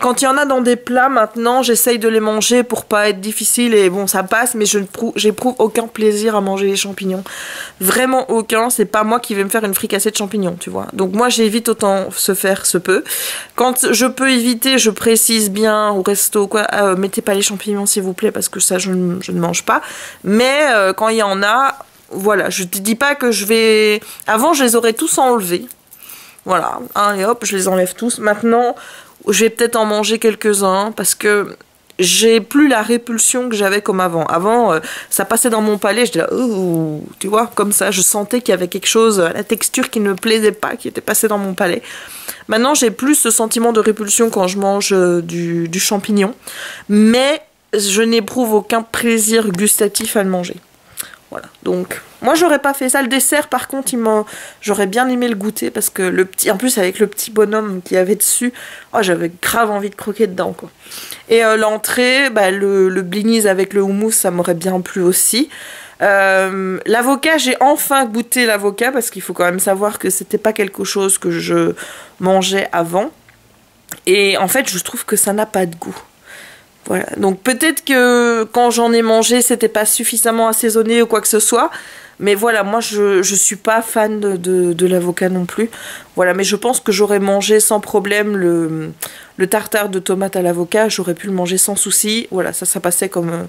Speaker 1: Quand il y en a dans des plats maintenant, j'essaye de les manger pour pas être difficile et bon, ça passe, mais j'éprouve aucun plaisir à manger les champignons. Vraiment aucun, c'est pas moi qui vais me faire une fricassée de champignons, tu vois. Donc moi, j'évite autant se faire se peut. Quand je peux éviter, je précise bien au resto, quoi, mettez pas les champignons s'il vous plaît, parce que ça, je ne mange pas. Mais quand il y en a, voilà, je te dis pas que je vais... Avant, je les aurais tous enlevés. Voilà, hein, et hop, je les enlève tous. Maintenant, je vais peut-être en manger quelques-uns parce que j'ai plus la répulsion que j'avais comme avant. Avant, ça passait dans mon palais, je disais, oh, tu vois, comme ça, je sentais qu'il y avait quelque chose, la texture qui ne me plaisait pas, qui était passée dans mon palais. Maintenant, j'ai plus ce sentiment de répulsion quand je mange du champignon, mais je n'éprouve aucun plaisir gustatif à le manger. Voilà, donc moi j'aurais pas fait ça. Le dessert par contre j'aurais bien aimé le goûter parce que en plus avec le petit bonhomme qu'il y avait dessus, oh, j'avais grave envie de croquer dedans quoi. Et l'entrée, bah, le blinis avec le houmous, ça m'aurait bien plu aussi. L'avocat, j'ai enfin goûté l'avocat parce qu'il faut quand même savoir que c'était pas quelque chose que je mangeais avant. Et en fait je trouve que ça n'a pas de goût. Voilà, donc peut-être que quand j'en ai mangé, c'était pas suffisamment assaisonné ou quoi que ce soit. Mais voilà, moi je suis pas fan de l'avocat non plus. Voilà, mais je pense que j'aurais mangé sans problème le tartare de tomates à l'avocat. J'aurais pu le manger sans souci. Voilà, ça passait comme...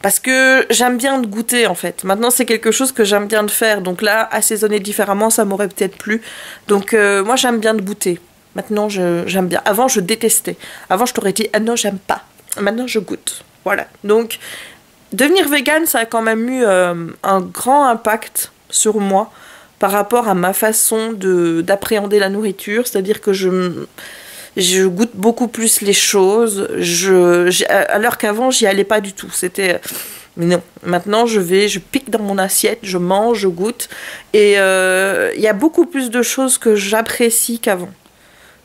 Speaker 1: Parce que j'aime bien de goûter en fait. Maintenant c'est quelque chose que j'aime bien de faire. Donc là, assaisonner différemment, ça m'aurait peut-être plu. Donc moi j'aime bien de goûter. Maintenant j'aime bien. Avant je détestais. Avant je t'aurais dit, ah non j'aime pas. Maintenant je goûte, voilà. Donc devenir végane, ça a quand même eu un grand impact sur moi par rapport à ma façon d'appréhender la nourriture, c'est-à-dire que je goûte beaucoup plus les choses, alors qu'avant j'y allais pas du tout, c'était... Mais non, maintenant je pique dans mon assiette, je mange, je goûte, et il y a beaucoup plus de choses que j'apprécie qu'avant.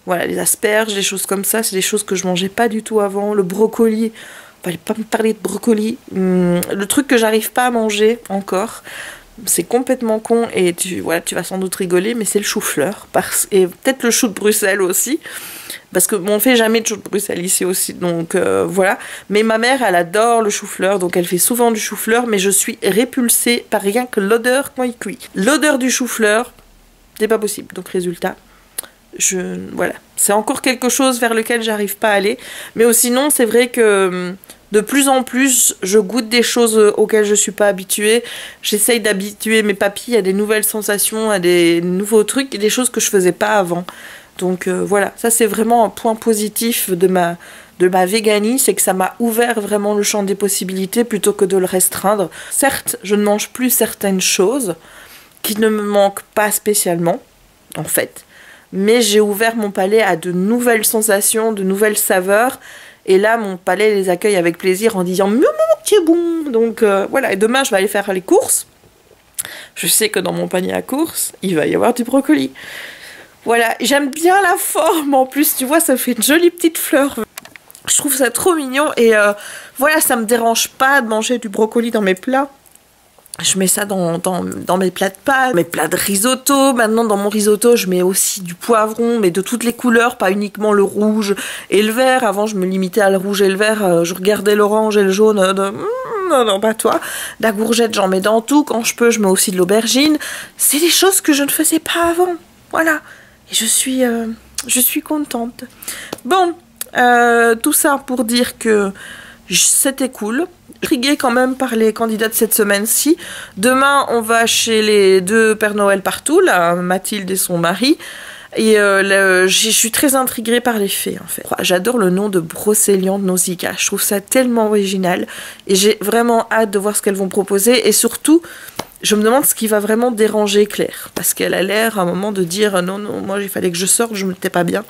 Speaker 1: Voilà, les asperges, les choses comme ça, c'est des choses que je mangeais pas du tout avant. Le brocoli, fallait pas me parler de brocoli. Le truc que j'arrive pas à manger encore, c'est complètement con et tu vas sans doute rigoler, mais c'est le chou-fleur. Et peut-être le chou de Bruxelles aussi. Parce que on fait jamais de chou de Bruxelles ici aussi, donc voilà. Mais ma mère, elle adore le chou-fleur, donc elle fait souvent du chou-fleur, mais je suis répulsée par rien que l'odeur quand il cuit. L'odeur du chou-fleur, c'est pas possible, donc résultat... voilà, c'est encore quelque chose vers lequel j'arrive pas à aller, mais sinon c'est vrai que de plus en plus je goûte des choses auxquelles je suis pas habituée. J'essaye d'habituer mes papilles à des nouvelles sensations, à des nouveaux trucs, des choses que je faisais pas avant. Donc voilà, ça c'est vraiment un point positif de ma véganie, c'est que ça m'a ouvert vraiment le champ des possibilités plutôt que de le restreindre. Certes, je ne mange plus certaines choses, qui ne me manque pas spécialement, en fait. Mais j'ai ouvert mon palais à de nouvelles sensations, de nouvelles saveurs. Et là, mon palais les accueille avec plaisir en disant « Maman, tu es bon !» Donc voilà, et demain, je vais aller faire les courses. Je sais que dans mon panier à courses, il va y avoir du brocoli. Voilà, j'aime bien la forme en plus, tu vois, ça fait une jolie petite fleur. Je trouve ça trop mignon et voilà, ça me dérange pas de manger du brocoli dans mes plats. Je mets ça dans mes plats de pâtes, mes plats de risotto. Maintenant, dans mon risotto, je mets aussi du poivron, mais de toutes les couleurs, pas uniquement le rouge et le vert. Avant, je me limitais à le rouge et le vert. Je regardais l'orange et le jaune. Non, non, pas toi. La courgette, j'en mets dans tout. Quand je peux, je mets aussi de l'aubergine. C'est des choses que je ne faisais pas avant. Voilà. Et je suis contente. Bon, tout ça pour dire que c'était cool. Intriguée quand même par les candidats de cette semaine-ci. Demain, on va chez les deux Père Noël partout, là, Mathilde et son mari. Et je suis très intriguée par les fées, en fait. J'adore le nom de Brocéliande Nausicaa. Je trouve ça tellement original. Et j'ai vraiment hâte de voir ce qu'elles vont proposer. Et surtout, je me demande ce qui va vraiment déranger Claire. Parce qu'elle a l'air, à un moment, de dire « Non, non, moi, il fallait que je sorte, je me tenais pas bien. »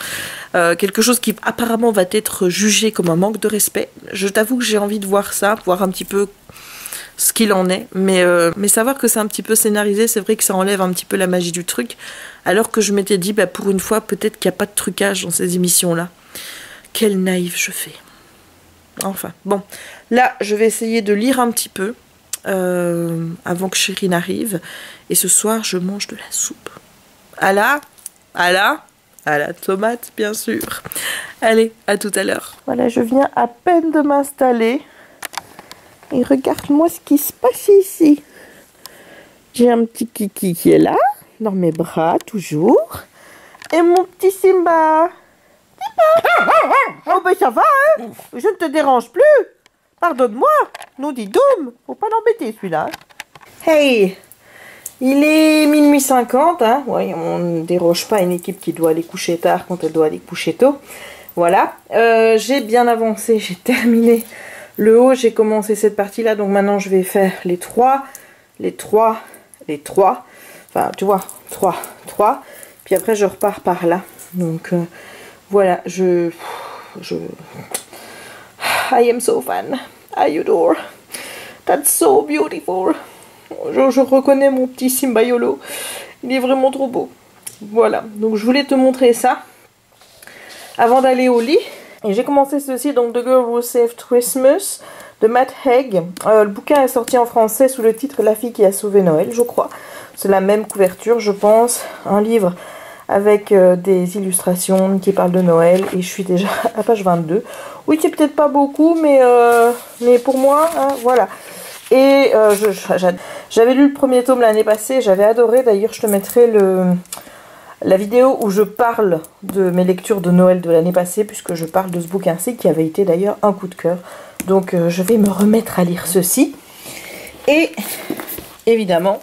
Speaker 1: Quelque chose qui, apparemment, va être jugé comme un manque de respect. Je t'avoue que j'ai envie de voir ça, voir un petit peu ce qu'il en est. Mais savoir que c'est un petit peu scénarisé, c'est vrai que ça enlève un petit peu la magie du truc. Alors que je m'étais dit, bah, pour une fois, peut-être qu'il n'y a pas de trucage dans ces émissions-là. Quelle naïve je fais. Enfin, bon. Là, je vais essayer de lire un petit peu. Avant que Chérine arrive. Et ce soir, je mange de la soupe. À la tomate, bien sûr. Allez, à tout à l'heure. Voilà, je viens à peine de m'installer. Et regarde-moi ce qui se passe ici. J'ai un petit kiki qui est là, dans mes bras, toujours. Et mon petit Simba. Oh ben ça va, hein. Je ne te dérange plus. Pardonne-moi, nous dit Doom. Faut pas l'embêter celui-là. Hey, il est minuit 50, hein. Ouais, on ne déroge pas à une équipe qui doit aller coucher tard quand elle doit aller coucher tôt. Voilà, j'ai bien avancé, j'ai terminé le haut, j'ai commencé cette partie-là. Donc maintenant, je vais faire les 3. Enfin, tu vois, 3. Puis après, je repars par là. Donc, voilà, I am so fan. I adore. That's so beautiful. Je reconnais mon petit Simbayolo. Il est vraiment trop beau. Voilà. Donc je voulais te montrer ça avant d'aller au lit. Et j'ai commencé ceci, donc The Girl Who Saved Christmas de Matt Haig. Le bouquin est sorti en français sous le titre La fille qui a sauvé Noël, je crois. C'est la même couverture, je pense. Un livre avec des illustrations qui parlent de Noël. Et je suis déjà à page 22. Oui, c'est peut-être pas beaucoup, mais pour moi, hein, voilà. Et j'avais lu le premier tome l'année passée, j'avais adoré. D'ailleurs, je te mettrai la vidéo où je parle de mes lectures de Noël de l'année passée, puisque je parle de ce bouquin-ci qui avait été d'ailleurs un coup de cœur. Donc, je vais me remettre à lire ceci. Et, évidemment,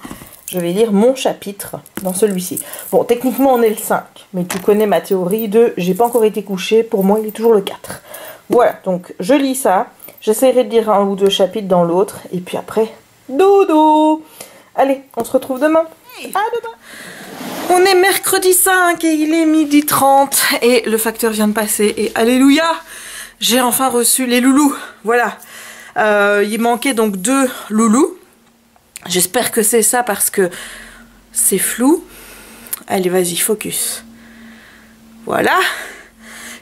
Speaker 1: je vais lire mon chapitre dans celui-ci. Bon, techniquement, on est le 5, mais tu connais ma théorie de « j'ai pas encore été couché », pour moi, il est toujours le 4. Voilà, donc je lis ça. J'essaierai de lire un ou deux chapitres dans l'autre. Et puis après, dodo. Allez, on se retrouve demain. À demain. On est mercredi 5 et il est 12h30. Et le facteur vient de passer. Et alléluia, j'ai enfin reçu les loulous. Voilà. Il manquait donc 2 loulous. J'espère que c'est ça parce que c'est flou. Allez, vas-y, focus. Voilà.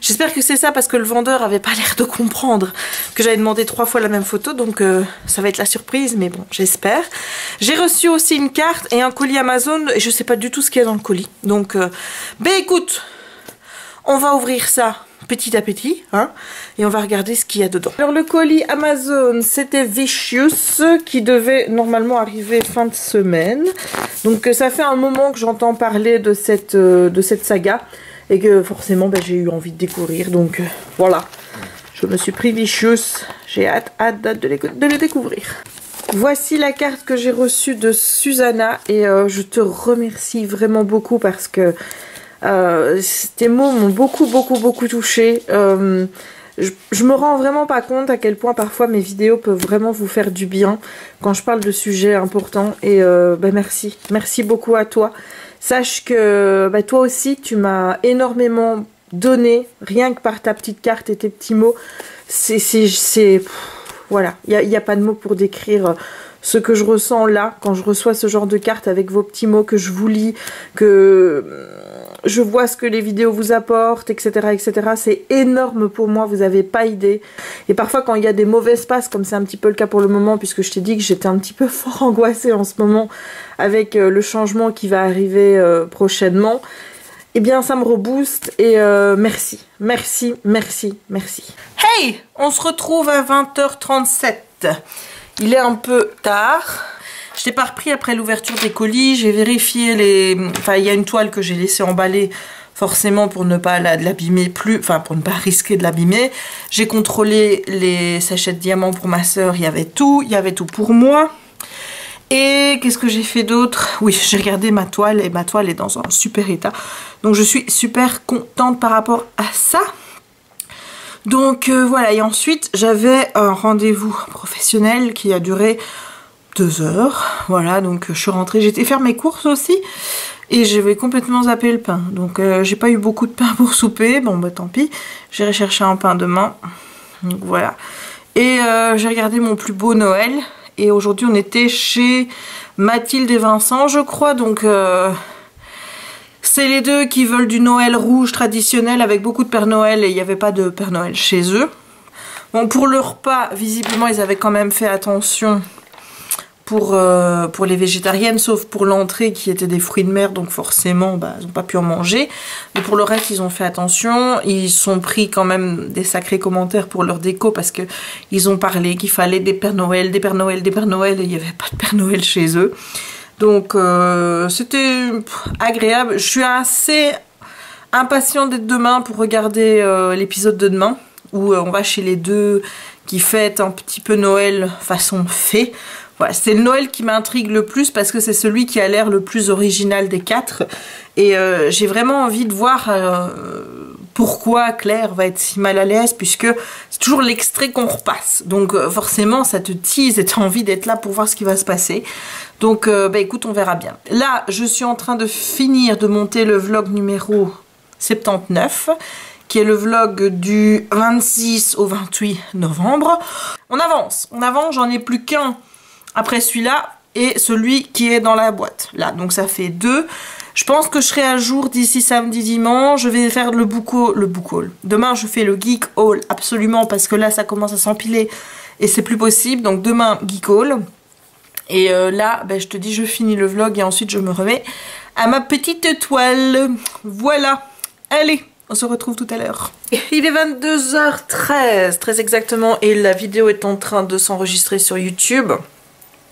Speaker 1: J'espère que c'est ça parce que le vendeur avait pas l'air de comprendre que j'avais demandé 3 fois la même photo. Donc ça va être la surprise, mais bon, j'espère. J'ai reçu aussi une carte et un colis Amazon et je sais pas du tout ce qu'il y a dans le colis. Donc, ben écoute, on va ouvrir ça petit à petit, hein, et on va regarder ce qu'il y a dedans. Alors le colis Amazon, c'était Vicious, qui devait normalement arriver fin de semaine. Donc ça fait un moment que j'entends parler de cette saga. Et que forcément, ben, j'ai eu envie de découvrir. Donc voilà, je me suis pris Vicious. J'ai hâte de les découvrir. Voici la carte que j'ai reçue de Susanna. Et je te remercie vraiment beaucoup parce que tes mots m'ont beaucoup touchée. je me rends vraiment pas compte à quel point parfois mes vidéos peuvent vraiment vous faire du bien quand je parle de sujets importants. Et bah merci. Merci beaucoup à toi. Sache que bah, toi aussi, tu m'as énormément donné, rien que par ta petite carte et tes petits mots. Voilà, il n'y a pas de mots pour décrire ce que je ressens là, quand je reçois ce genre de carte avec vos petits mots, que je vous lis, que je vois ce que les vidéos vous apportent, etc. etc. C'est énorme pour moi, vous n'avez pas idée. Et parfois quand il y a des mauvaises passes, comme c'est un petit peu le cas pour le moment, puisque je t'ai dit que j'étais un petit peu fort angoissée en ce moment avec le changement qui va arriver prochainement, eh bien ça me rebooste et merci, merci, merci, merci. Hey, on se retrouve à 20h37. Il est un peu tard. Je l'ai pas repris après l'ouverture des colis. J'ai vérifié les... Enfin, il y a une toile que j'ai laissée emballer forcément pour ne pas l'abîmer plus. Enfin, pour ne pas risquer de l'abîmer. J'ai contrôlé les sachets de diamants pour ma soeur. Il y avait tout. Il y avait tout pour moi. Et qu'est-ce que j'ai fait d'autre? Oui, j'ai regardé ma toile et ma toile est dans un super état. Donc, je suis super contente par rapport à ça. Donc voilà, et ensuite j'avais un rendez-vous professionnel qui a duré 2 heures. Voilà, donc je suis rentrée, j'étais faire mes courses aussi et j'avais complètement zappé le pain. Donc j'ai pas eu beaucoup de pain pour souper, bon bah tant pis, j'irai chercher un pain demain. Donc voilà. Et j'ai regardé mon plus beau Noël et aujourd'hui on était chez Mathilde et Vincent je crois, donc... c'est les deux qui veulent du Noël rouge traditionnel avec beaucoup de Père Noël et il n'y avait pas de Père Noël chez eux. Bon, pour le repas, visiblement, ils avaient quand même fait attention pour les végétariennes, sauf pour l'entrée qui était des fruits de mer, donc forcément, bah, ils n'ont pas pu en manger. Mais pour le reste, ils ont fait attention. Ils sont pris quand même des sacrés commentaires pour leur déco parce que ils ont parlé qu'il fallait des Père Noël, des Père Noël, des Père Noël et il n'y avait pas de Père Noël chez eux. Donc c'était agréable. Je suis assez impatiente d'être demain pour regarder l'épisode de demain où on va chez les deux qui fêtent un petit peu Noël façon fée. Voilà, c'est le Noël qui m'intrigue le plus parce que c'est celui qui a l'air le plus original des 4 et j'ai vraiment envie de voir pourquoi Claire va être si mal à l'aise puisque c'est toujours l'extrait qu'on repasse. Donc forcément ça te tease et tu as envie d'être là pour voir ce qui va se passer. Donc bah écoute, on verra bien. Là, je suis en train de finir de monter le vlog numéro 79, qui est le vlog du 26 au 28 novembre. On avance, j'en ai plus qu'un après celui-là et celui qui est dans la boîte. Là, donc ça fait 2. Je pense que je serai à jour d'ici samedi, dimanche. Je vais faire le book haul. Demain, je fais le geek haul, absolument, parce que là, ça commence à s'empiler et c'est plus possible. Donc demain, geek haul. Et là, ben, je te dis, je finis le vlog et ensuite je me remets à ma petite toile. Voilà. Allez, on se retrouve tout à l'heure. Il est 22h13, très exactement, et la vidéo est en train de s'enregistrer sur YouTube.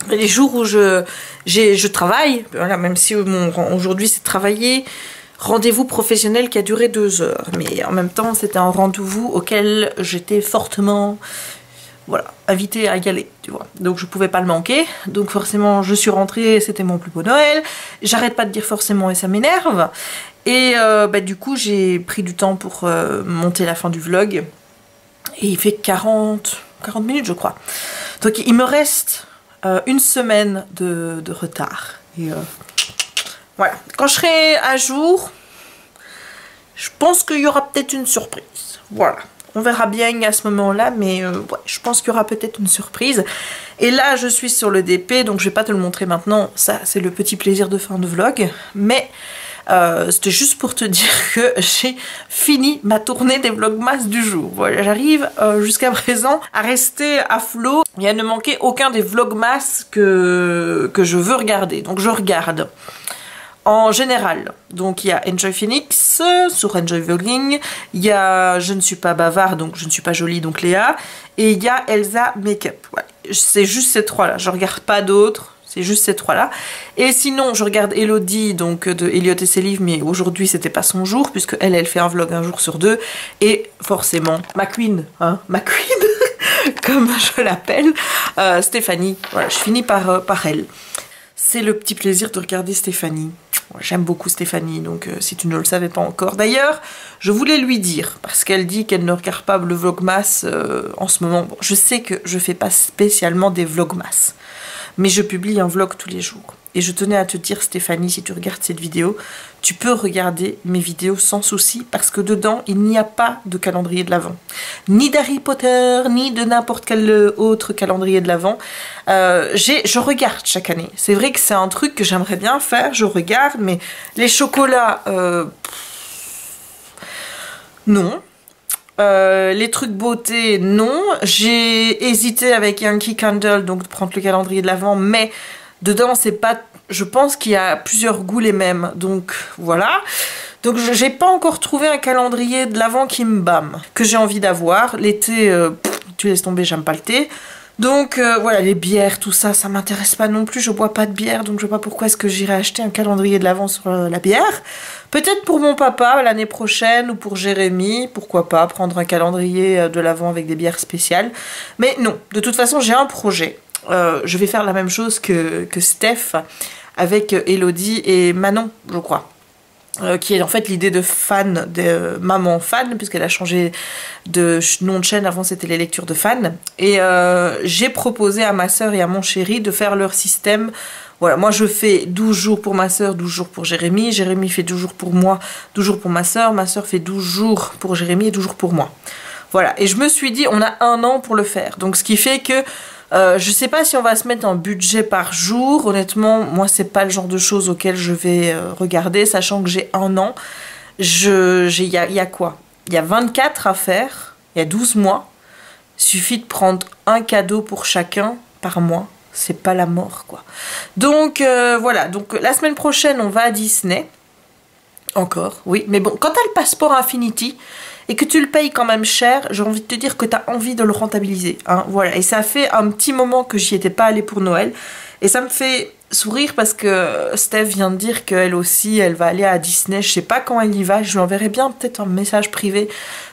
Speaker 1: Les jours où je travaille, voilà, même si aujourd'hui c'est travailler, rendez-vous professionnel qui a duré 2 heures. Mais en même temps, c'était un rendez-vous auquel j'étais fortement... voilà, invité à y aller, tu vois. Donc je pouvais pas le manquer. Donc forcément, je suis rentrée, c'était mon plus beau Noël. J'arrête pas de dire forcément et ça m'énerve. Et bah, du coup, j'ai pris du temps pour monter la fin du vlog. Et il fait 40 minutes, je crois. Donc il me reste une semaine de retard. Et voilà. Quand je serai à jour, je pense qu'il y aura peut-être une surprise. Voilà. On verra bien à ce moment-là, mais ouais, je pense qu'il y aura peut-être une surprise. Et là, je suis sur le DP, donc je vais pas te le montrer maintenant. Ça, c'est le petit plaisir de fin de vlog. Mais c'était juste pour te dire que j'ai fini ma tournée des vlogmas du jour. Voilà, j'arrive jusqu'à présent à rester à flot et à ne manquer aucun des vlogmas que je veux regarder. Donc je regarde. En général, donc il y a Enjoy Phoenix sur Enjoy Vlogging, il y a Je ne suis pas bavard, donc Je ne suis pas jolie, donc Léa, et il y a Elsa Makeup. Ouais. C'est juste ces 3 là, je regarde pas d'autres, c'est juste ces 3 là. Et sinon, je regarde Elodie, donc de Elliot et ses livres, mais aujourd'hui c'était pas son jour, puisque elle fait un vlog un jour sur 2, et forcément, ma queen, hein, ma queen, comme je l'appelle, Stéphanie. Voilà, je finis par elle. C'est le petit plaisir de regarder Stéphanie. J'aime beaucoup Stéphanie, donc si tu ne le savais pas encore. D'ailleurs, je voulais lui dire, parce qu'elle dit qu'elle ne regarde pas le Vlogmas en ce moment. Bon, je sais que je fais pas spécialement des Vlogmas, mais je publie un vlog tous les jours. Et je tenais à te dire, Stéphanie, si tu regardes cette vidéo, tu peux regarder mes vidéos sans souci, parce que dedans, il n'y a pas de calendrier de l'Avent. Ni d'Harry Potter, ni de n'importe quel autre calendrier de l'Avent. Je regarde chaque année. C'est vrai que c'est un truc que j'aimerais bien faire, je regarde, mais les chocolats, non. Les trucs beauté, non. J'ai hésité avec Yankee Candle, donc de prendre le calendrier de l'Avent, mais dedans, c'est pas... Je pense qu'il y a plusieurs goûts les mêmes, donc voilà. Donc j'ai pas encore trouvé un calendrier de l'Avent qui me bâme, que j'ai envie d'avoir. L'été, tu laisses tomber, j'aime pas le thé. Donc voilà, les bières, tout ça, ça m'intéresse pas non plus. Je bois pas de bière, donc je vois pas pourquoi est-ce que j'irais acheter un calendrier de l'Avent sur la bière. Peut-être pour mon papa l'année prochaine, ou pour Jérémy, pourquoi pas, prendre un calendrier de l'Avent avec des bières spéciales. Mais non, de toute façon, j'ai un projet. Je vais faire la même chose que Steph avec Elodie et Manon, je crois. Qui est en fait l'idée de fan, de maman fan, puisqu'elle a changé de nom de chaîne, avant c'était les lectures de fans. Et j'ai proposé à ma soeur et à mon chéri de faire leur système. Voilà, moi je fais 12 jours pour ma soeur, 12 jours pour Jérémy. Jérémy fait 12 jours pour moi, 12 jours pour ma soeur fait 12 jours pour Jérémy et 12 jours pour moi. Voilà, et je me suis dit, on a 1 an pour le faire. Donc ce qui fait que je sais pas si on va se mettre un budget par jour. Honnêtement, moi, c'est pas le genre de choses auxquelles je vais regarder, sachant que j'ai 1 an. Il y a quoi? Il y a 24 à faire, il y a 12 mois. Il suffit de prendre un cadeau pour chacun par mois. C'est pas la mort, quoi. Donc, voilà. Donc, la semaine prochaine, on va à Disney. Encore, oui. Mais bon, quand t'as le passeport Infinity et que tu le payes quand même cher, j'ai envie de te dire que tu as envie de le rentabiliser. Hein, voilà. Et ça fait un petit moment que j'y étais pas allée pour Noël. Et ça me fait sourire parce que Steph vient de dire qu'elle aussi, elle va aller à Disney. Je sais pas quand elle y va. Je lui enverrai bien peut-être un message privé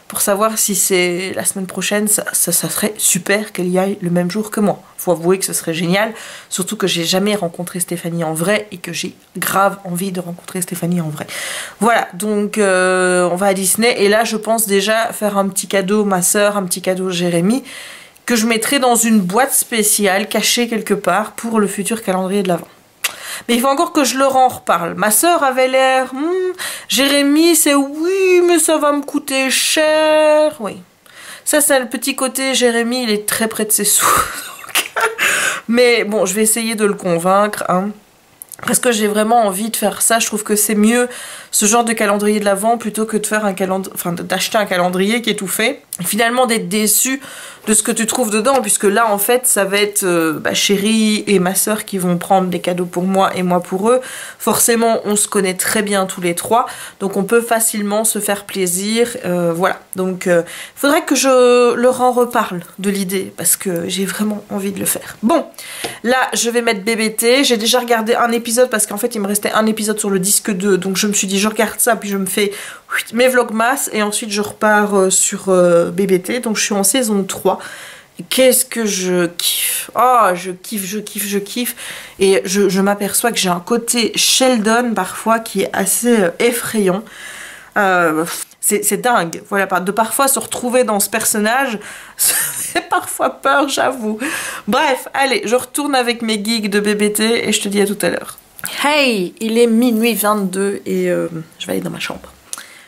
Speaker 1: pour savoir si c'est la semaine prochaine. Ça serait super qu'elle y aille le même jour que moi. Faut avouer que ce serait génial. Surtout que j'ai jamais rencontré Stéphanie en vrai et que j'ai grave envie de rencontrer Stéphanie en vrai. Voilà, donc on va à Disney. Et là, je pense déjà faire un petit cadeau ma soeur, un petit cadeau Jérémy, que je mettrai dans une boîte spéciale cachée quelque part pour le futur calendrier de l'Avent. Mais il faut encore que je leur en reparle. Ma soeur avait l'air... Jérémy, c'est oui, mais ça va me coûter cher. Oui. Ça, c'est le petit côté. Jérémy, il est très près de ses sous. Mais bon, je vais essayer de le convaincre. Hein. Parce que j'ai vraiment envie de faire ça. Je trouve que c'est mieux ce genre de calendrier de l'Avent plutôt que de faire un calendrier, enfin d'acheter un calendrier qui est tout fait. Et finalement d'être déçu de ce que tu trouves dedans, puisque là en fait ça va être Chérie et ma soeur qui vont prendre des cadeaux pour moi et moi pour eux. Forcément on se connaît très bien tous les trois, donc on peut facilement se faire plaisir. Voilà, donc faudrait que je leur en reparle de l'idée, parce que j'ai vraiment envie de le faire. Bon, là je vais mettre BBT. J'ai déjà regardé un épisode parce qu'en fait il me restait un épisode sur le disque 2, donc je me suis dit je regarde ça puis je me fais mes vlogmas et ensuite je repars sur BBT. Donc je suis en saison 3. Qu'est-ce que je kiffe. Oh, je kiffe. Et je m'aperçois que j'ai un côté Sheldon parfois qui est assez effrayant. C'est dingue. Voilà, de parfois se retrouver dans ce personnage, ça fait parfois peur, j'avoue. Bref, allez, je retourne avec mes geeks de BBT et je te dis à tout à l'heure. Hey, il est minuit 22 et je vais aller dans ma chambre.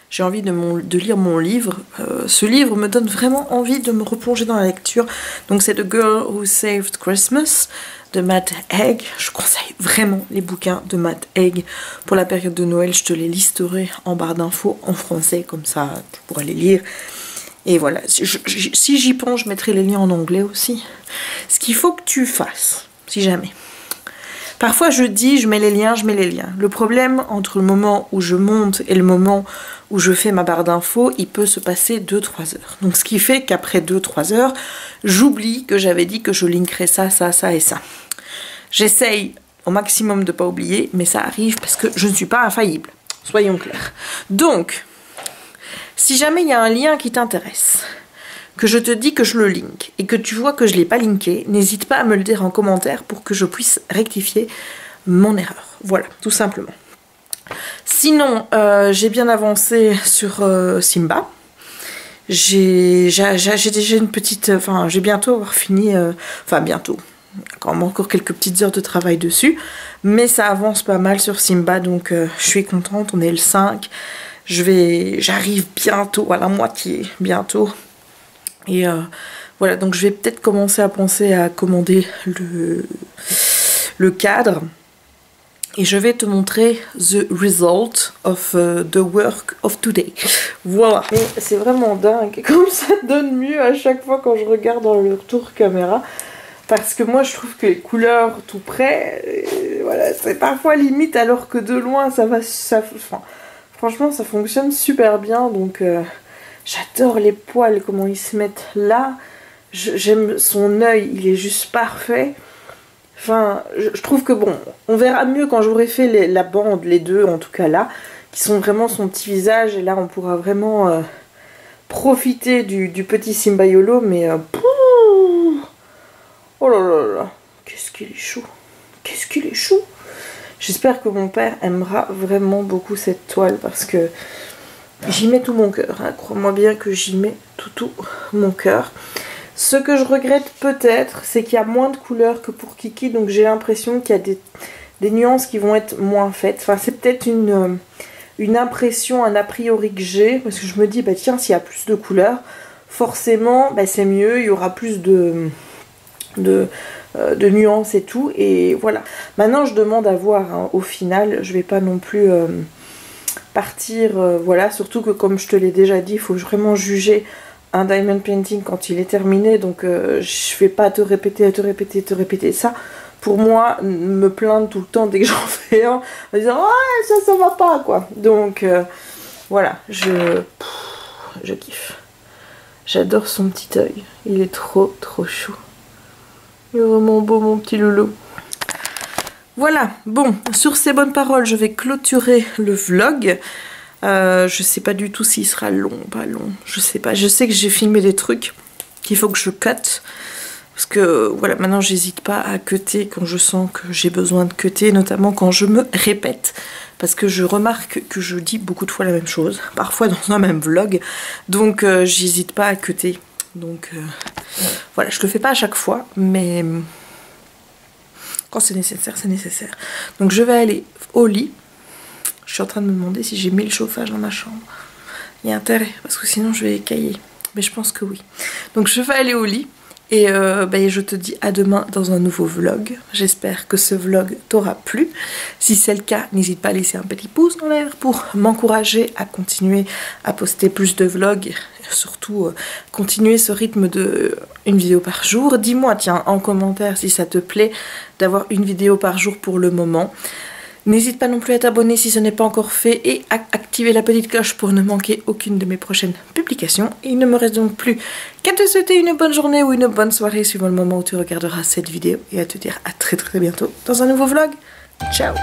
Speaker 1: J'ai envie de lire mon livre. Ce livre me donne vraiment envie de me replonger dans la lecture. Donc c'est The Girl Who Saved Christmas de Matt Haig. Je conseille vraiment les bouquins de Matt Haig pour la période de Noël. Je te les listerai en barre d'infos en français, comme ça tu pourras les lire. Et voilà, si j'y pense, je mettrai les liens en anglais aussi. Ce qu'il faut que tu fasses, si jamais. Parfois je dis, je mets les liens. Le problème entre le moment où je monte et le moment où je fais ma barre d'infos, il peut se passer 2-3 heures. Donc ce qui fait qu'après 2-3 heures, j'oublie que j'avais dit que je linkerais ça et ça. J'essaye au maximum de ne pas oublier, mais ça arrive parce que je ne suis pas infaillible. Soyons clairs. Donc, si jamais il y a un lien qui t'intéresse, que je te dis que je le link et que tu vois que je ne l'ai pas linké, n'hésite pas à me le dire en commentaire pour que je puisse rectifier mon erreur. Voilà, tout simplement. Sinon, j'ai bien avancé sur Simba. J'ai déjà une petite... Enfin, j'ai bientôt avoir fini... Enfin, bientôt. Encore quelques petites heures de travail dessus. Mais ça avance pas mal sur Simba, donc je suis contente. On est le 5. J'arrive bientôt à la moitié, bientôt. Et voilà, donc je vais peut-être commencer à penser à commander le cadre. Et je vais te montrer the result of the work of today. Voilà. C'est vraiment dingue. Comme ça donne mieux à chaque fois quand je regarde dans le retour caméra. Parce que moi, je trouve que les couleurs tout près, voilà, c'est parfois limite, alors que de loin, enfin, franchement, ça fonctionne super bien. Donc, j'adore les poils, comment ils se mettent là. J'aime son œil, il est juste parfait. Enfin, je trouve que bon, on verra mieux quand j'aurai fait la bande, les deux en tout cas là, qui sont vraiment son petit visage. Et là, on pourra vraiment profiter du petit Simba YOLO. Mais oh là là là, qu'est-ce qu'il est chou. Qu'est-ce qu'il est chou. J'espère que mon père aimera vraiment beaucoup cette toile parce que j'y mets tout mon cœur. Hein. Crois-moi bien que j'y mets tout mon cœur. Ce que je regrette peut-être, c'est qu'il y a moins de couleurs que pour Kiki, donc j'ai l'impression qu'il y a des nuances qui vont être moins faites. Enfin, c'est peut-être une impression, un a priori que j'ai, parce que je me dis, bah tiens, s'il y a plus de couleurs, forcément, bah, c'est mieux, il y aura plus de nuances et tout, et voilà. Maintenant, je demande à voir, hein, au final, je vais pas non plus partir, voilà, surtout que comme je te l'ai déjà dit, il faut vraiment juger un diamond painting quand il est terminé, donc je vais pas te répéter ça. Pour moi, me plaindre tout le temps dès que j'en fais un, en disant ouais, ça va pas quoi. Donc voilà, je kiffe. J'adore son petit œil, il est trop chou. Il est vraiment beau mon petit loulou. Voilà, bon, sur ces bonnes paroles, je vais clôturer le vlog. Je sais pas du tout s'il sera long ou pas long, je sais pas. Je sais que j'ai filmé des trucs qu'il faut que je cut. Parce que voilà, maintenant j'hésite pas à cutter quand je sens que j'ai besoin de cutter, notamment quand je me répète. Parce que je remarque que je dis beaucoup de fois la même chose, parfois dans un même vlog. Donc j'hésite pas à cutter. Donc voilà, je le fais pas à chaque fois, mais quand c'est nécessaire, c'est nécessaire. Donc je vais aller au lit. Je suis en train de me demander si j'ai mis le chauffage dans ma chambre. Il y a intérêt, parce que sinon je vais écailler. Mais je pense que oui. Donc je vais aller au lit. Et je te dis à demain dans un nouveau vlog. J'espère que ce vlog t'aura plu. Si c'est le cas, n'hésite pas à laisser un petit pouce en l'air pour m'encourager à continuer à poster plus de vlogs. Surtout continuer ce rythme de une vidéo par jour. Dis-moi tiens en commentaire si ça te plaît d'avoir une vidéo par jour pour le moment. N'hésite pas non plus à t'abonner si ce n'est pas encore fait et à activer la petite cloche pour ne manquer aucune de mes prochaines publications. Et il ne me reste donc plus qu'à te souhaiter une bonne journée ou une bonne soirée suivant le moment où tu regarderas cette vidéo et à te dire à très bientôt dans un nouveau vlog. Ciao!